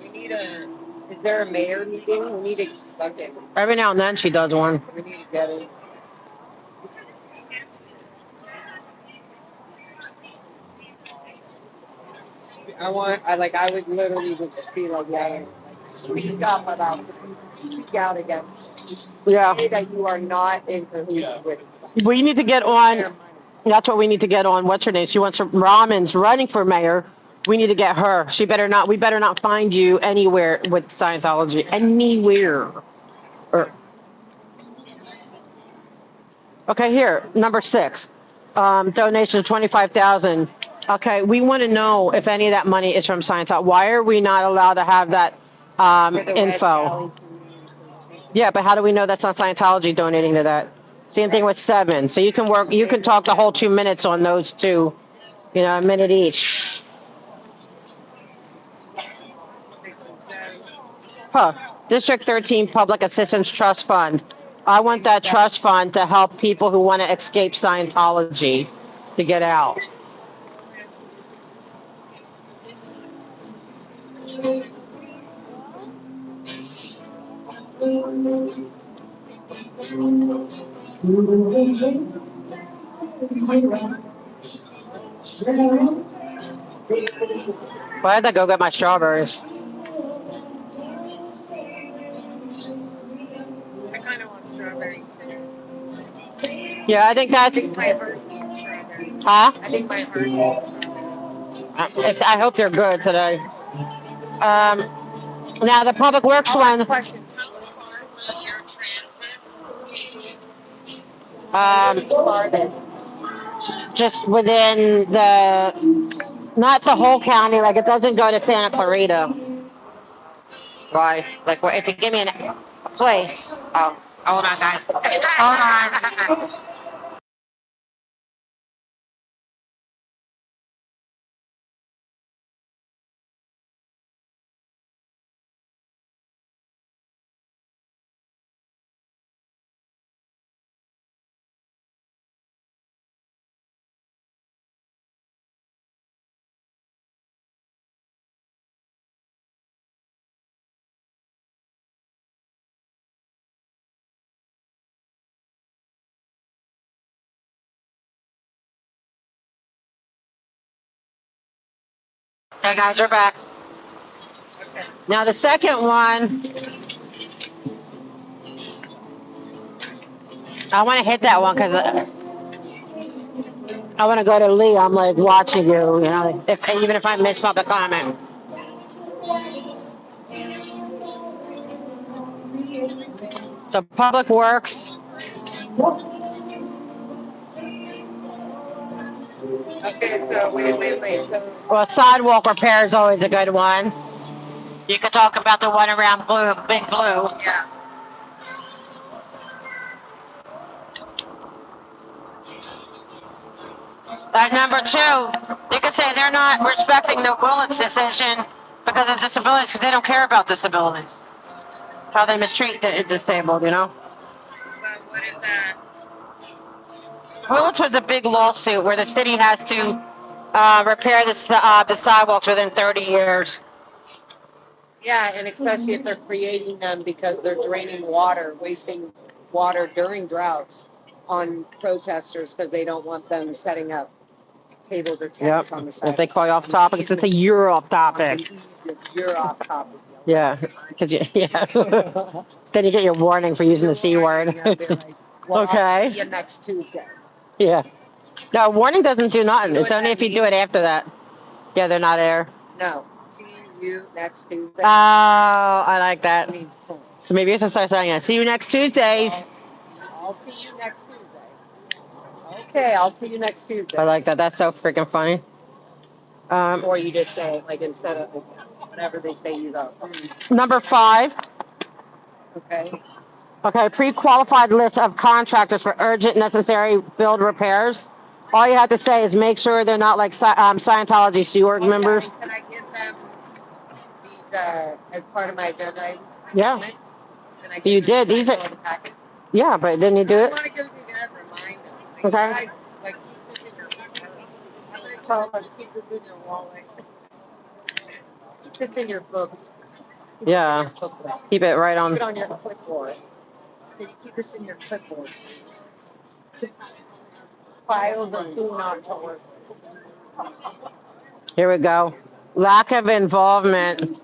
we need is there a mayor meeting? We need to, okay, every now and then she does one. we need to get it. I would literally just be like, yeah, speak up about, speak out against. Yeah. Say that you are not in cahoots with. We need to get on, that's what we need to get on. What's her name? She wants some Rahman's running for mayor. We need to get her. We better not find you anywhere with Scientology. Anywhere. Or, okay, here, number 6. Donation of 25,000. Okay, we want to know if any of that money is from Scientology. Why are we not allowed to have that info? Yeah, but how do we know that's not Scientology donating to that? Same thing with 7. So you can talk the whole 2 minutes on those two, a minute each. Huh. District 13 Public Assistance Trust Fund. I want that trust fund to help people who want to escape Scientology to get out. Why did I go get my strawberries? I kind of want strawberries too. Yeah, I think that's. My heart needs strawberries. Huh? I think my heart needs strawberries. I hope they're good today. Now the Public Works one. Question. How far your transit? Just within not the whole county, like it doesn't go to Santa Clarita. Right. Like if you give me a place. Oh, hold on, guys. Hold on. Hey guys, we're back. Okay. Now the second one, I want to hit that one because I want to go to Lee. I'm like watching you, even if I miss public comment. So Public Works. Okay, so wait. So Well, sidewalk repair is always a good one. You could talk about the one around Big Blue. yeah. At number 2, you could say they're not respecting the Willits decision because of disabilities, because they don't care about disabilities. How they mistreat the disabled, But what is that? Willits was a big lawsuit where the city has to repair the sidewalks within 30 years. Yeah, and especially if they're creating them because they're draining water, wasting water during droughts on protesters because they don't want them setting up tables or tents on the side. If they call you off topic, it's a you're off topic. You're off topic. Yeah, because then you get your warning for using the C word. Well, Okay. I'll see you next Tuesday. Yeah. No, warning doesn't do nothing. It's only if you do it after that. Yeah, they're not there. No, see you next Tuesday. Oh, I like that. Means cool. So maybe I should start saying that. See you next Tuesdays. I'll see you next Tuesday. Okay, I'll see you next Tuesday. I like that. That's so freaking funny. Or you just say it, like instead of whatever they say, you go. Number 5. Okay. Okay, pre-qualified list of contractors for urgent necessary field repairs. All you have to say is make sure they're not like Scientology Sea Org members. Can I give them these as part of my agenda? Yeah. Can I give You them did. These are, all the packets? yeah, but didn't you do I it? want to give you guys a reminder. Like, Okay. you guys, like, keep this in your purse. I'm going to tell them to keep this in your wallet. Keep this in your books. Keep Yeah. this in your booklet. Keep it right Keep it on. on your clipboard. Can you keep this in your clipboard? Files of who not to work with. Here we go. Lack of involvement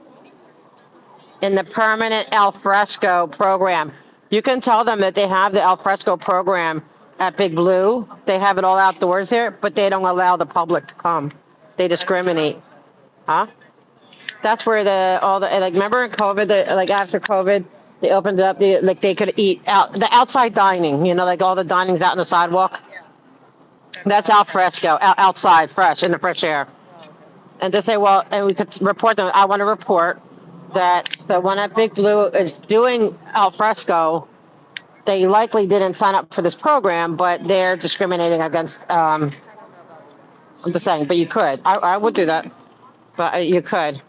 in the permanent al fresco program. You can tell them that they have the al fresco program at Big Blue. They have it all outdoors here, but they don't allow the public to come. They discriminate. Huh? That's where all the like remember in COVID, like after COVID, they opened up like they could eat out the outside dining, like all the dining's out on the sidewalk. That's al fresco, outside, fresh in the fresh air. And to say, well, and we could report them. I want to report that the one at Big Blue is doing al fresco. They likely didn't sign up for this program, but they're discriminating against. I'm just saying, but you could. I would do that, but you could.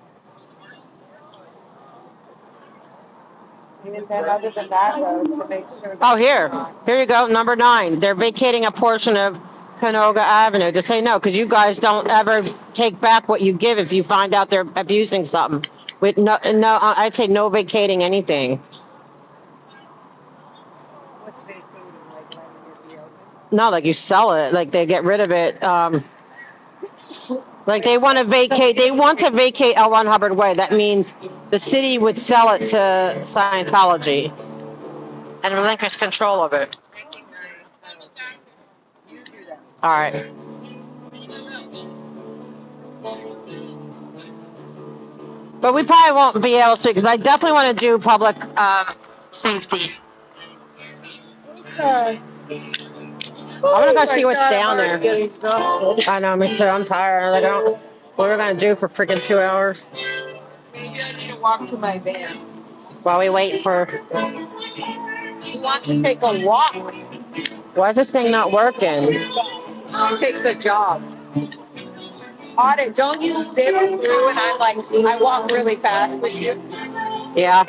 And then other than that, though, to make sure. Oh, here you go. Number 9. They're vacating a portion of Canoga Avenue. To say no, because you guys don't ever take back what you give if you find out they're abusing something. With no, I'd say no vacating anything. What's vacating, like letting it be open? No, like you sell it, like they get rid of it. Like they want to vacate. They want to vacate L. Ron Hubbard Way. That means the city would sell it to Scientology and relinquish control of it. You do that. All right. But we probably won't be able to because I definitely want to do public safety. Okay. I'm gonna go see what's down there. I know, me too. I'm tired. Like, what are we gonna do for freaking 2 hours? Maybe I need to walk to my van. While we wait for. Who wants to take a walk? Why is this thing not working? She takes a job. Audit, don't you zip through and I walk really fast with you? Yeah.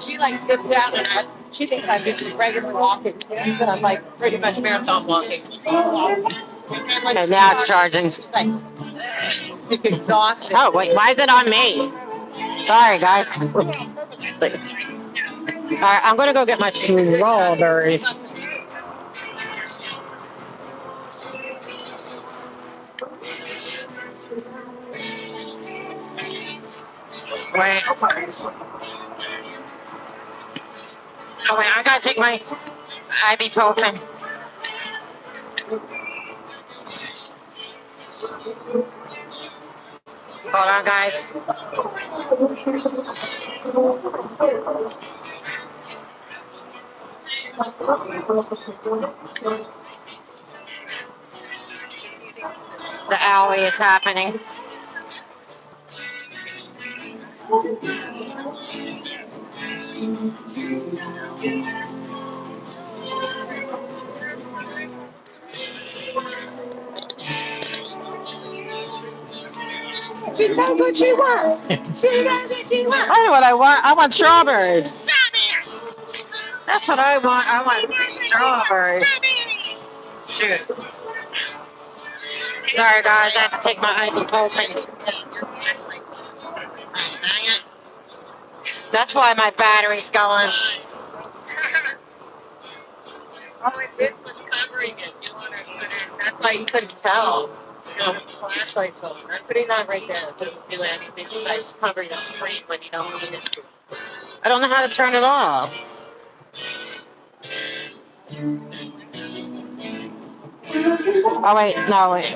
She zips down and she thinks I'm just regular walking. But I'm pretty much marathon walking. And now it's charging. She's exhausted. Oh, wait, why is it on me? Sorry, guys. All right, I'm gonna go get my strawberries. Wait. Oh, wait, I gotta take my ibuprofen. Hold on, guys. The alley is happening. She knows what she wants. She knows what she wants. I know what I want. I want strawberries. That's what I want. I want strawberries. Shoot. Sorry, guys. I have to take my ibuprofen. Oh, dang it. That's why my battery's going. Oh, if this was covering it, you want to put it. That's why you couldn't tell. Flashlight's on. I'm putting that right there. It doesn't do anything besides cover the screen when you don't need it to. I don't know how to turn it off. Oh, wait. No, wait.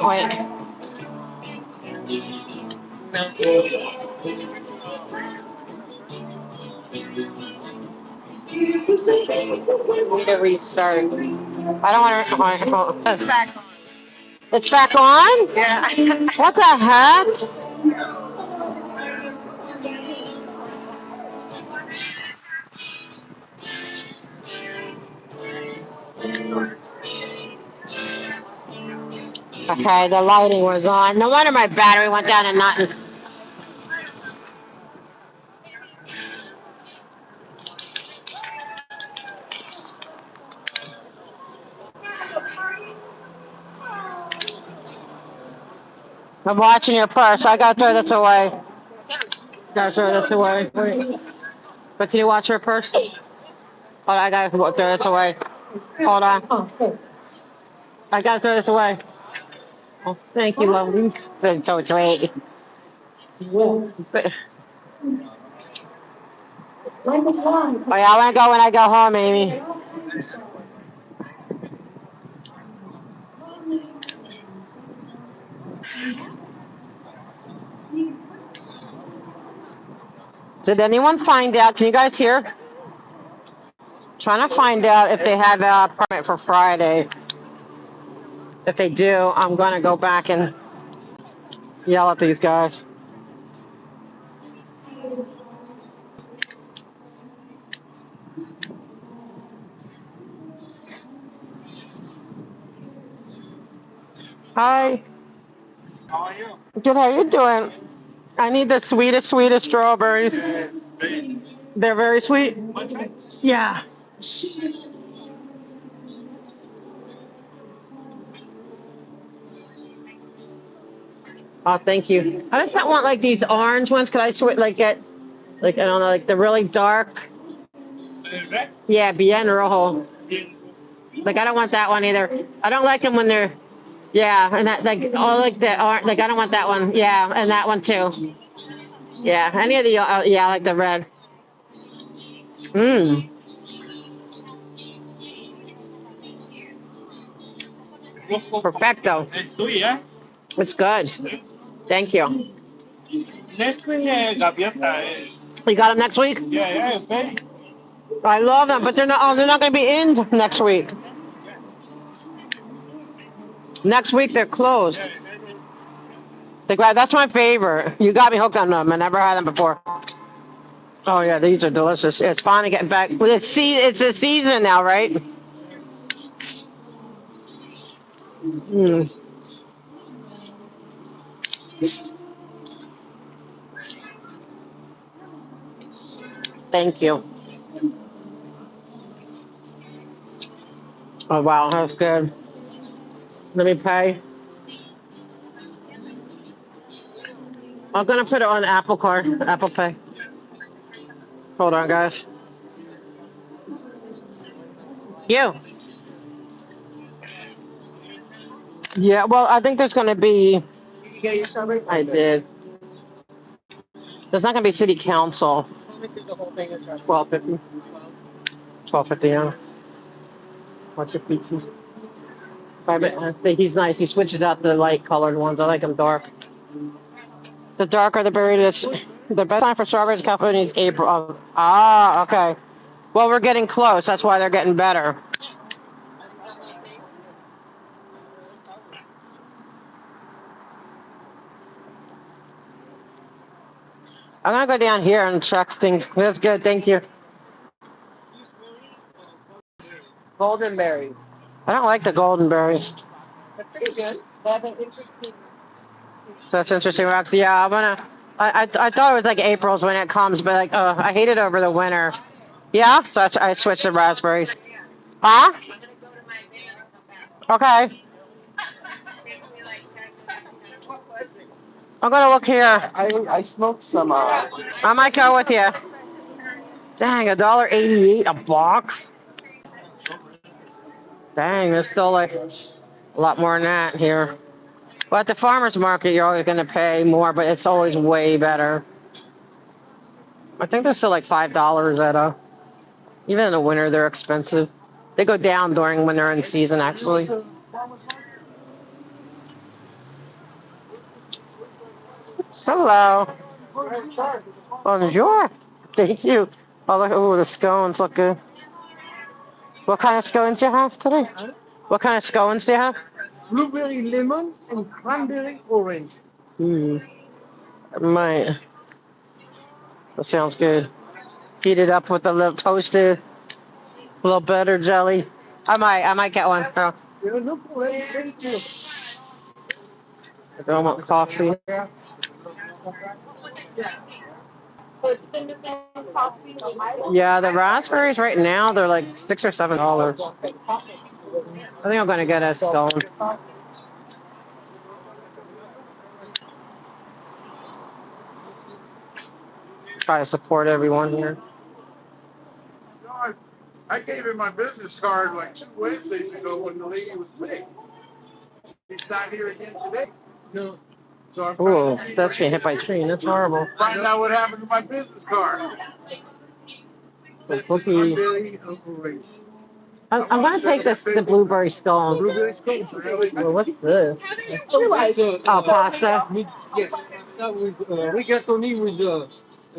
Need to restart. I don't want to. It's back on? Yeah. What the heck? Okay, the lighting was on. No wonder my battery went down and nothing. I'm watching your purse. I gotta throw this away. Gotta throw this away. Wait. But can you watch your purse? Hold on, I gotta throw this away. Hold on. I gotta throw this away. Oh, thank you, lovely. This is so great. But, oh yeah, I wanna go when I go home, Amy. Did anyone find out? Can you guys hear? Trying to find out if they have a permit for Friday. If they do, I'm gonna go back and yell at these guys. Hi. How are you? Good, how you doing? I need the sweetest strawberries. They're very sweet? Yeah. Oh, thank you. I just don't want like these orange ones. Could I get, like, I don't know, like the really dark? Yeah, bien rojo. Like, I don't want that one either. I don't like them when they're, yeah, and that, like, all like the orange, like, I don't want that one. Yeah, and that one too. Yeah, any of the, yeah, I like the red. Mmm. Perfecto. It's good. Thank you. Next week, gaviota. You got them next week? Yeah, okay. I love them, but they're not. Oh, they're not going to be in next week. Next week they're closed. That's my favorite. You got me hooked on them. I never had them before. Oh yeah, these are delicious. It's finally getting back. It's the season now, right? Mm. Thank you. Oh wow, that's good. Let me pay. I'm gonna put it on Apple Card, Apple Pay. Hold on, guys. You. Yeah. Well, I think there's gonna be. Did you get your strawberries? I did. There's not gonna be city council. How much is the whole thing of strawberries? 12.50. 12.50. Yeah. What's your pizzas? I think he's nice. He switches out the light colored ones. I like them dark. The darker the berry is, the best time for strawberries in California is April. Okay. Well, we're getting close. That's why they're getting better. I'm gonna go down here and check things. That's good. Thank you. Golden berry. I don't like the golden berries. That's pretty good. They have an interesting. So that's interesting, Roxy. Yeah, I'm gonna. I thought it was like April's when it comes, but like, I hate it over the winter. Yeah, so I switched to raspberries. Huh? Okay. I'm gonna look here. I smoked some, I might go with you. Dang, $1.88 a box. Dang, there's still like a lot more than that here. Well, at the farmer's market, you're always gonna pay more, but it's always way better. I think they're still like $5 at even in the winter, they're expensive. They go down during when they're in season, actually. Hello. Bonjour. Thank you. Oh, look, ooh, the scones look good. What kind of scones do you have today? What kind of scones do you have? blueberry lemon and cranberry orange. Might. That sounds good. Heat it up with a little toasted, a little butter jelly. I might get one. Oh, Yeah, no problem. Thank you. I don't want coffee. Yeah, the raspberries right now they're like $6 or $7. I think I'm gonna get a scone. Try to support everyone here. I gave him my business card like 2 Wednesdays ago when the lady was sick. He's not here again today. No. So I'm Ooh, trying to see that's being hit by a tree. That's horrible. find out what happened to my business card. The cookie. Cranberry and orange. I'm gonna take the blueberry scone. Blueberry scones. Well, what's this? Oh, pasta. Yes, pasta with rigatoni with a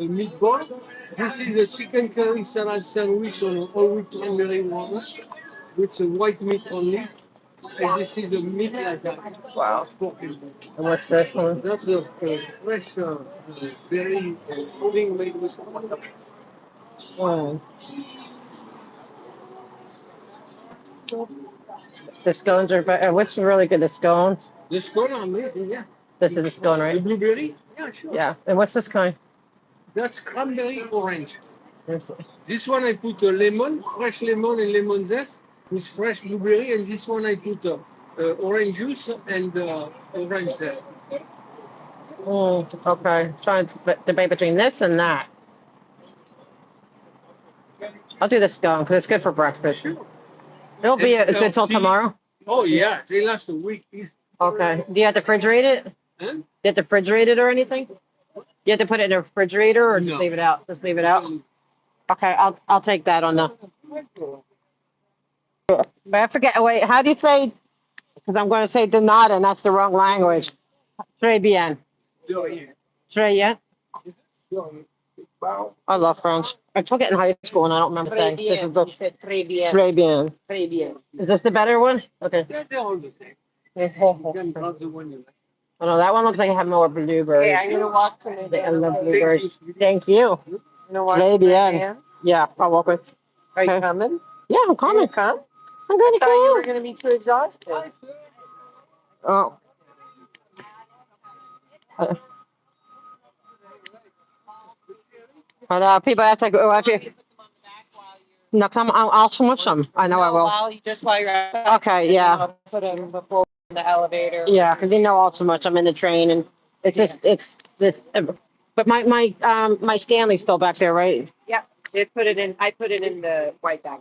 meatball. This is a chicken curry salad sandwich on all wheat cranberry walnuts with some white meat only. And this is the meat lasagna. Wow. Pork and And what's this one? that's a fresh berry pudding made with pasta. Oh. The scones are better. What's really good? The scones. The scone are amazing, yeah. This is a scone, The right? blueberry? Yeah, sure. Yeah. And what's this kind? That's cranberry orange. Here's- This one I put a lemon, fresh lemon and lemon zest with fresh blueberry, and this one I put orange juice and orange zest. Okay. Trying to debate between this and that. I'll do the scone because it's good for breakfast. It'll be And, good till tea. tomorrow. Oh yeah, they last a week. Okay. Do you have to refrigerate it? Huh? You have to refrigerate it or anything? You have to put it in a refrigerator or just No. leave it out? Just leave it out. Okay, I'll take that on the. But I forget. Wait, how do you say? Because I'm going to say de nada, and that's the wrong language. Très bien. Très bien. I love French. I took it in high school, and I don't remember saying. This is the said très bien. très bien. Très bien. Is this the better one? Okay. Yeah, they're all the same. You can grab the one you like. Oh no, that one looks like it have more blueberries. Okay, I'm gonna walk to the. I love Thank blueberries. you. Thank you. I'm gonna walk Très to the bien. van. Yeah, I'll walk with. Are you Okay. coming? Yeah, I'm coming. Come? I'm going I to thought you come. were gonna be too exhausted. Oh. People ask like, oh, if you. No, I'll smush them. I know I will. While you're outside. Okay, yeah. I'll put them before in the elevator. Yeah, because you know all so much. I'm in the train and it's just, it's this. But my Stanley's still back there, right? Yep, I put it in the white bag.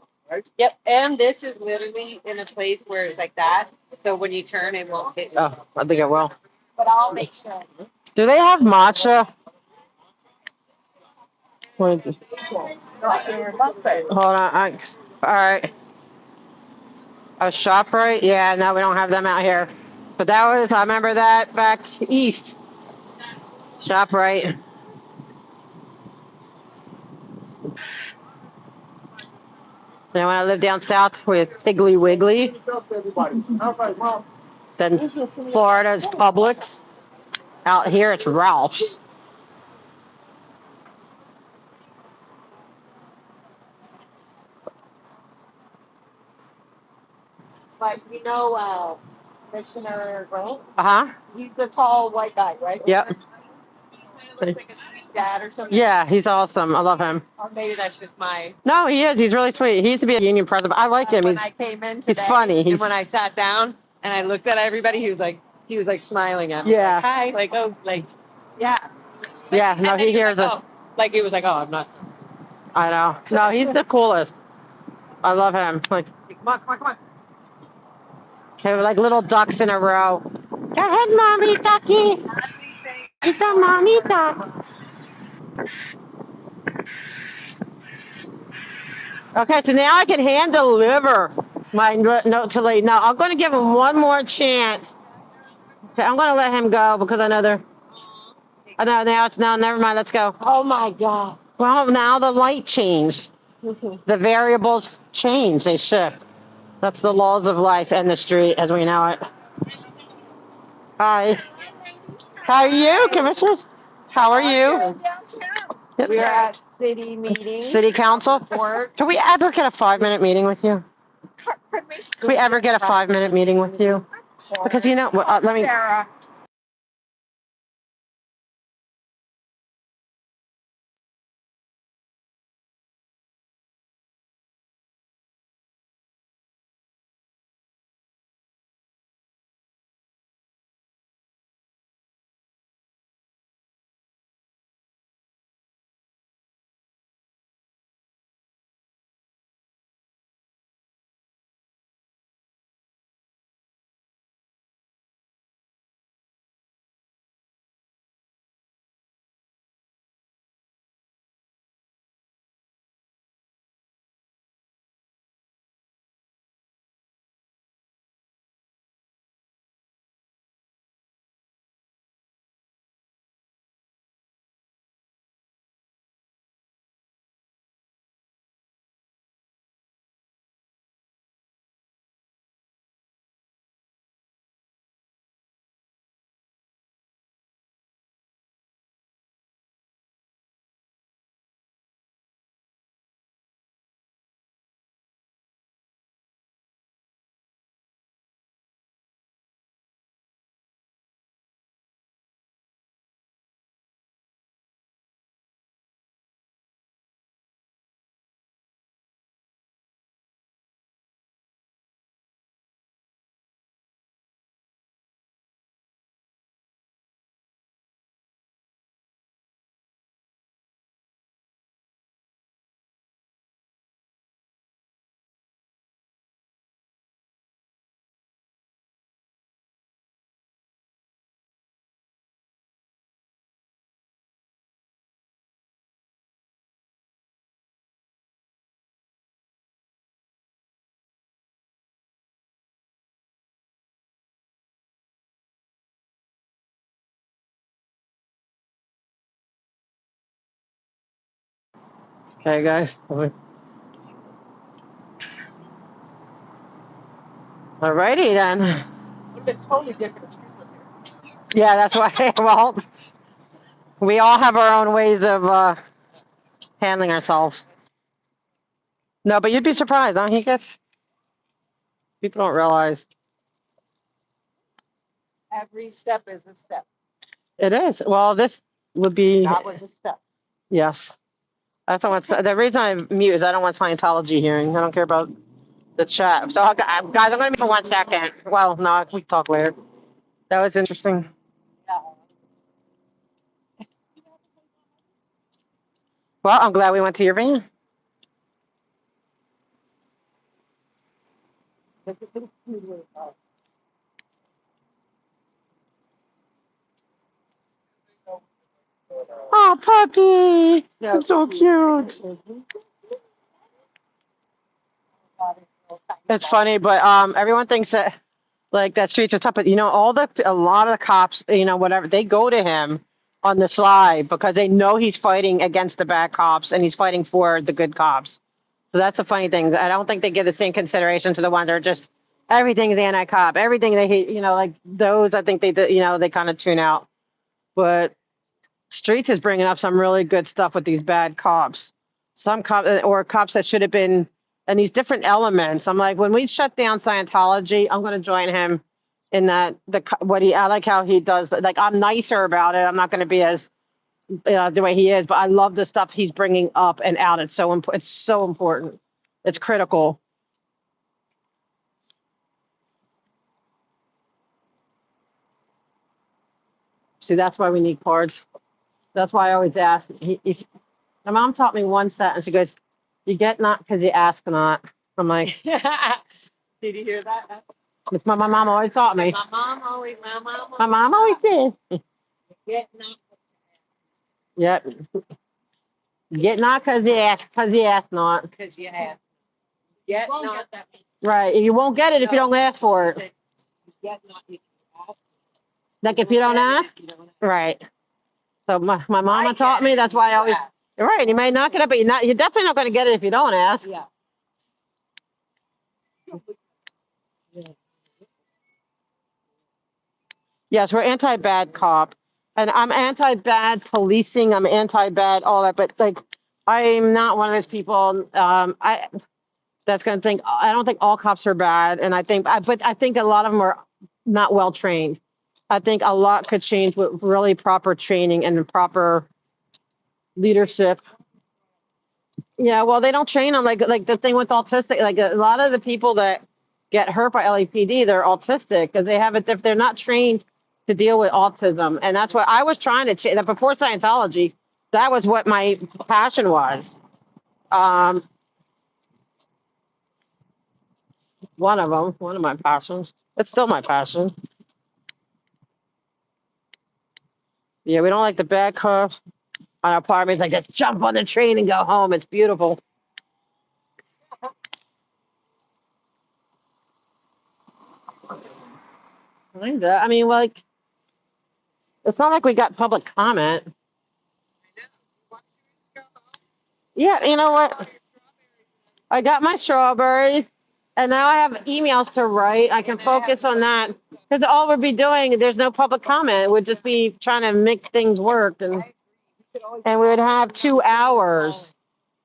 Yep, and this is literally in a place where it's like that, so when you turn, it won't hit you. Oh, I think I will. But I'll make sure. Do they have matcha? Wait, Like in your buffet. hold on. All right. A ShopRite? Yeah, no, we don't have them out here. But I remember that back east. ShopRite. And when I lived down south with Piggly Wiggly, then Florida's Publix. Out here it's Ralph's. Like, Commissioner Grant, Uh-huh. he's the tall white guy, right? Yep. He looks like a sweet dad or something. Yeah, he's awesome. I love him. Or maybe that's just my. No, he is. He's really sweet. He used to be a union president. I like him. When He's I came in today, funny. and He's- when I sat down and I looked at everybody, he was like smiling at me. Yeah. Like, hi. Like, oh, like, yeah. Yeah, no, And then he was hears like, it. oh, like, it was like, oh, I'm not. I know. No, he's the coolest. I love him. Like, Come on. they were like little ducks in a row. Go ahead, mommy ducky. It's a mommy duck. Okay, so now I can hand deliver my note to Lee. No, I'm going to give him one more chance. Okay, I'm going to let him go because I know never mind. Let's go. Oh my God. Well, now the light changed. The variables change. They shift. That's the laws of life and the street as we know it. Hi. How are you, commissioners? How are you? We're at city meeting. City council? Board. Can we ever get a 5-minute meeting with you? Can we ever get a 5-minute meeting with you? Because you know, let me. Okay, guys. Alrighty then. Totally different. Yeah, that's why. Well, we all have our own ways of handling ourselves. No, but you'd be surprised, huh? He gets. People don't realize Every step is a step. it is. Well, this would be. That was a step. Yes. I don't want. The reason I mute is I don't want Scientology hearing. I don't care about the chat. So, guys, I'm going to mute for 1 second. Well, no, we can talk later. That was interesting. Well, I'm glad we went to your van. Oh, puppy. It's so cute. It's funny, but everyone thinks that like that streets are tough, but you know, a lot of the cops, you know, whatever, they go to him on the slide because they know he's fighting against the bad cops and he's fighting for the good cops. So that's a funny thing. I don't think they give the same consideration to the ones that are just everything's anti-cop, everything they hate, you know, like those. I think you know, they kind of tune out. But Streets is bringing up some really good stuff with these bad cops. Some cops or cops that should have been, and these different elements. I'm like, when we shut down Scientology, I'm going to join him in that. I like how he does. Like, I'm nicer about it. I'm not going to be as the way he is, but I love the stuff he's bringing up and out. It's so important. It's so important. It's critical. See, that's why we need cards. That's why I always ask. If my mom taught me one sentence, she goes, "You get not because you ask not." I'm like, Did you hear that? it's my mom always taught me. My mom always did. Get not Yep. Get not because you ask not. because you have. Get not. Right. You won't get it if you don't ask for it. Get not. You ask. Like if you don't ask. Right. So my mama taught me. That's why I always. Right. You may not get it, but you're definitely not going to get it if you don't ask. Yeah. Yes, we're anti-bad cop. And I'm anti-bad policing. I'm anti-bad all that. But like, I'm not one of those people. That's going to think. I don't think all cops are bad. And but I think a lot of them are not well trained. I think a lot could change with really proper training and proper leadership. Yeah, well, they don't train them like the thing with autistic. Like a lot of the people that get hurt by LAPD, they're autistic because they have it. If they're not trained to deal with autism, and that's what I was trying to change. Before Scientology, that was what my passion was. Um, one of my passions. It's still my passion. Yeah, we don't like the bad cops on apartments. Like just jump on the train and go home. It's beautiful. Kinda. I mean, like, it's not like we got public comment. Yeah, you know what? I got my strawberries, and now I have emails to write. I can focus on that because all we'd be doing, there's no public comment. We'd just be trying to make things work, and we would have 2 hours.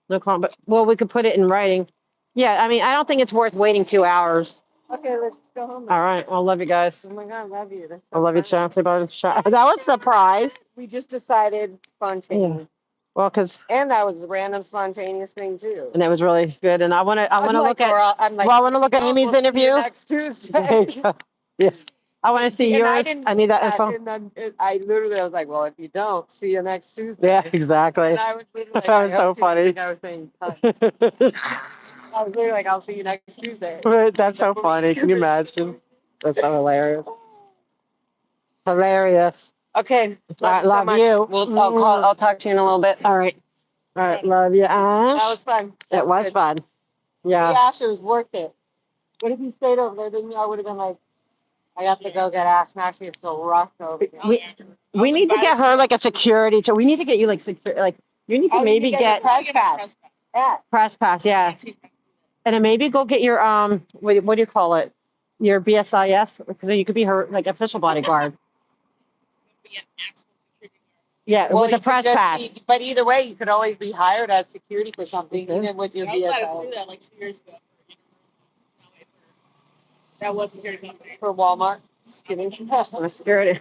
No comment, but well, we could put it in writing. Yeah, I mean, I don't think it's worth waiting 2 hours. Okay, let's go home. All right, well, love you guys. Oh my God, love you. That's I so love you, fun. Chauncey. That was a surprise. We just decided spontaneous. Well, because And that was a random spontaneous thing too. and it was really good, and I want to I'm look at. Laura, I'm like, Well, I want to look at oh, Amy's we'll see you interview. next Tuesday. Yeah. I want to see And yours. didn't I need that do info. and then I literally, I was like, well, if you don't, see you next Tuesday. Yeah, exactly. And I was literally like, That was I so hope you funny. think I was saying, cunt. I was literally like, I'll see you next Tuesday. That's so funny. Can you imagine? That's so hilarious. Hilarious. Okay. I so love much. you. I'll talk to you in a little bit. All right. All right. Love you, Ash. That was fun. It was good. fun. See, Yeah. Ash, it was worth it. What if you stayed over there? Then I would have been like, I have to go get Ash. Now she's so rough over here. We need to get her like a security. So we need to get you like you need to maybe get a press pass. Yeah. press pass. Yeah. And then maybe go get your what do you call it? Your BSIS, because you could be her like official bodyguard. Yeah, Well, with the you could press just pass. be- but either way, you could always be hired as security for something, even with your BSL. that like 2 years ago. That was security company. For Walmart. Just kidding. For security.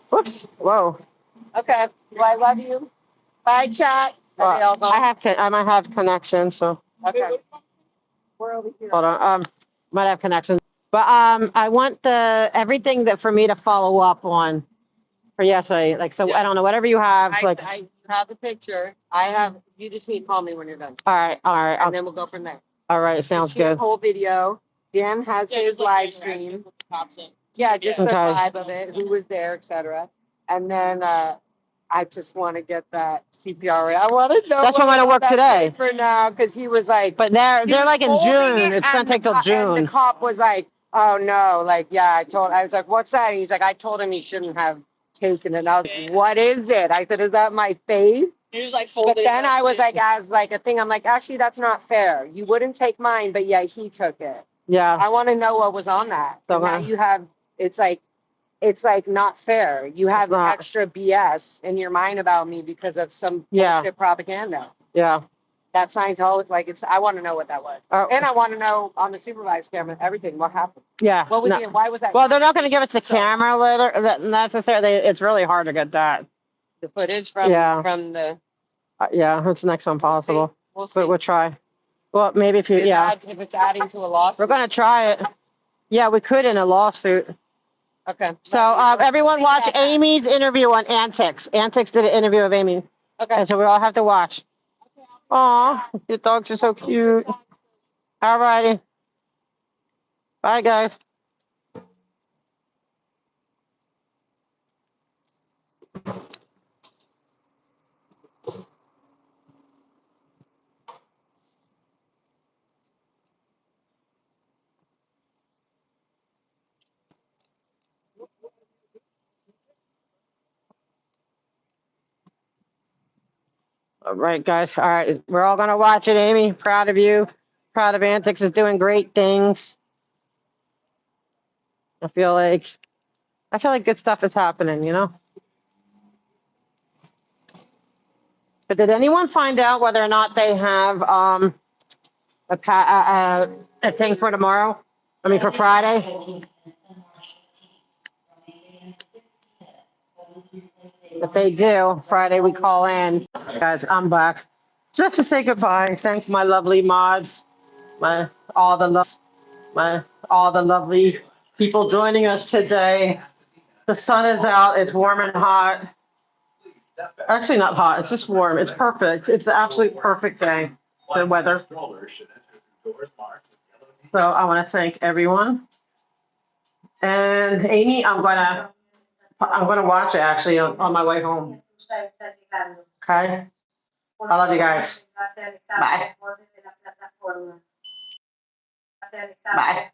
Whoops. Whoa. Okay. Well, I love you. Bye, chat. Are they all gone? I might have connection, so Okay. We're over here. hold on. Might have connection. But I want everything that for me to follow up on for yesterday. Like so I don't know, whatever you have, like I have the picture. I have, you just need to call me when you're done. all right, And then we'll go from there. all right, sounds She has good. whole video. Dan has his live stream. Yeah, just the Okay. vibe of it, who was there, etc. And then I just want to get that CPR. I want to know. That's what I'm gonna work that's today. for now, because he was like, But he they're was like in holding June. it, It's gonna and take the till co- And June. the cop was like, oh no, like yeah, I was like, what's that? And he's like, I told him he shouldn't have taken it. And I was like, what is it? I said, is that my face? He was like But holding. then I was like, as like a thing, I'm like, actually, that's not fair. You wouldn't take mine, but yeah, he took it. Yeah. I want to know what was on that. So, And now you have, it's like not fair. You have not. extra BS in your mind about me because of some Yeah. bullshit propaganda. Yeah. That Scientology, like I want to know what that was. Oh. And I want to know on the supervised camera, everything, what happened. Yeah. What was No. it? Why was that? Well, they're not gonna give us the So- camera later necessarily. It's really hard to get that. The footage from, Yeah. from the, Yeah, it's next to impossible. we'll see. But we'll try. Well, maybe if you If it's adding to a lawsuit. we're gonna try it. Yeah, we could in a lawsuit. Okay. So everyone watch Amy's interview on Antics. Antics did an interview of Amy. Okay. And so we all have to watch. Aw, your dogs are so cute. All righty. Bye, guys. All right, guys. All right. We're all going to watch it, Amy. Proud of you. Proud of Antics is doing great things. I feel like I feel like good stuff is happening, you know? But did anyone find out whether or not they have, a thing for tomorrow? I mean, for Friday? If they do, Friday we call in. Guys, I'm back. Just to say goodbye, thank my lovely mods, all the lovely people joining us today. The sun is out, it's warm and hot. Actually, not hot, it's just warm. It's perfect. It's the absolute perfect day, the weather. So I want to thank everyone. And Amy, I'm gonna watch it actually on my way home. Okay? I love you guys. Bye. Bye.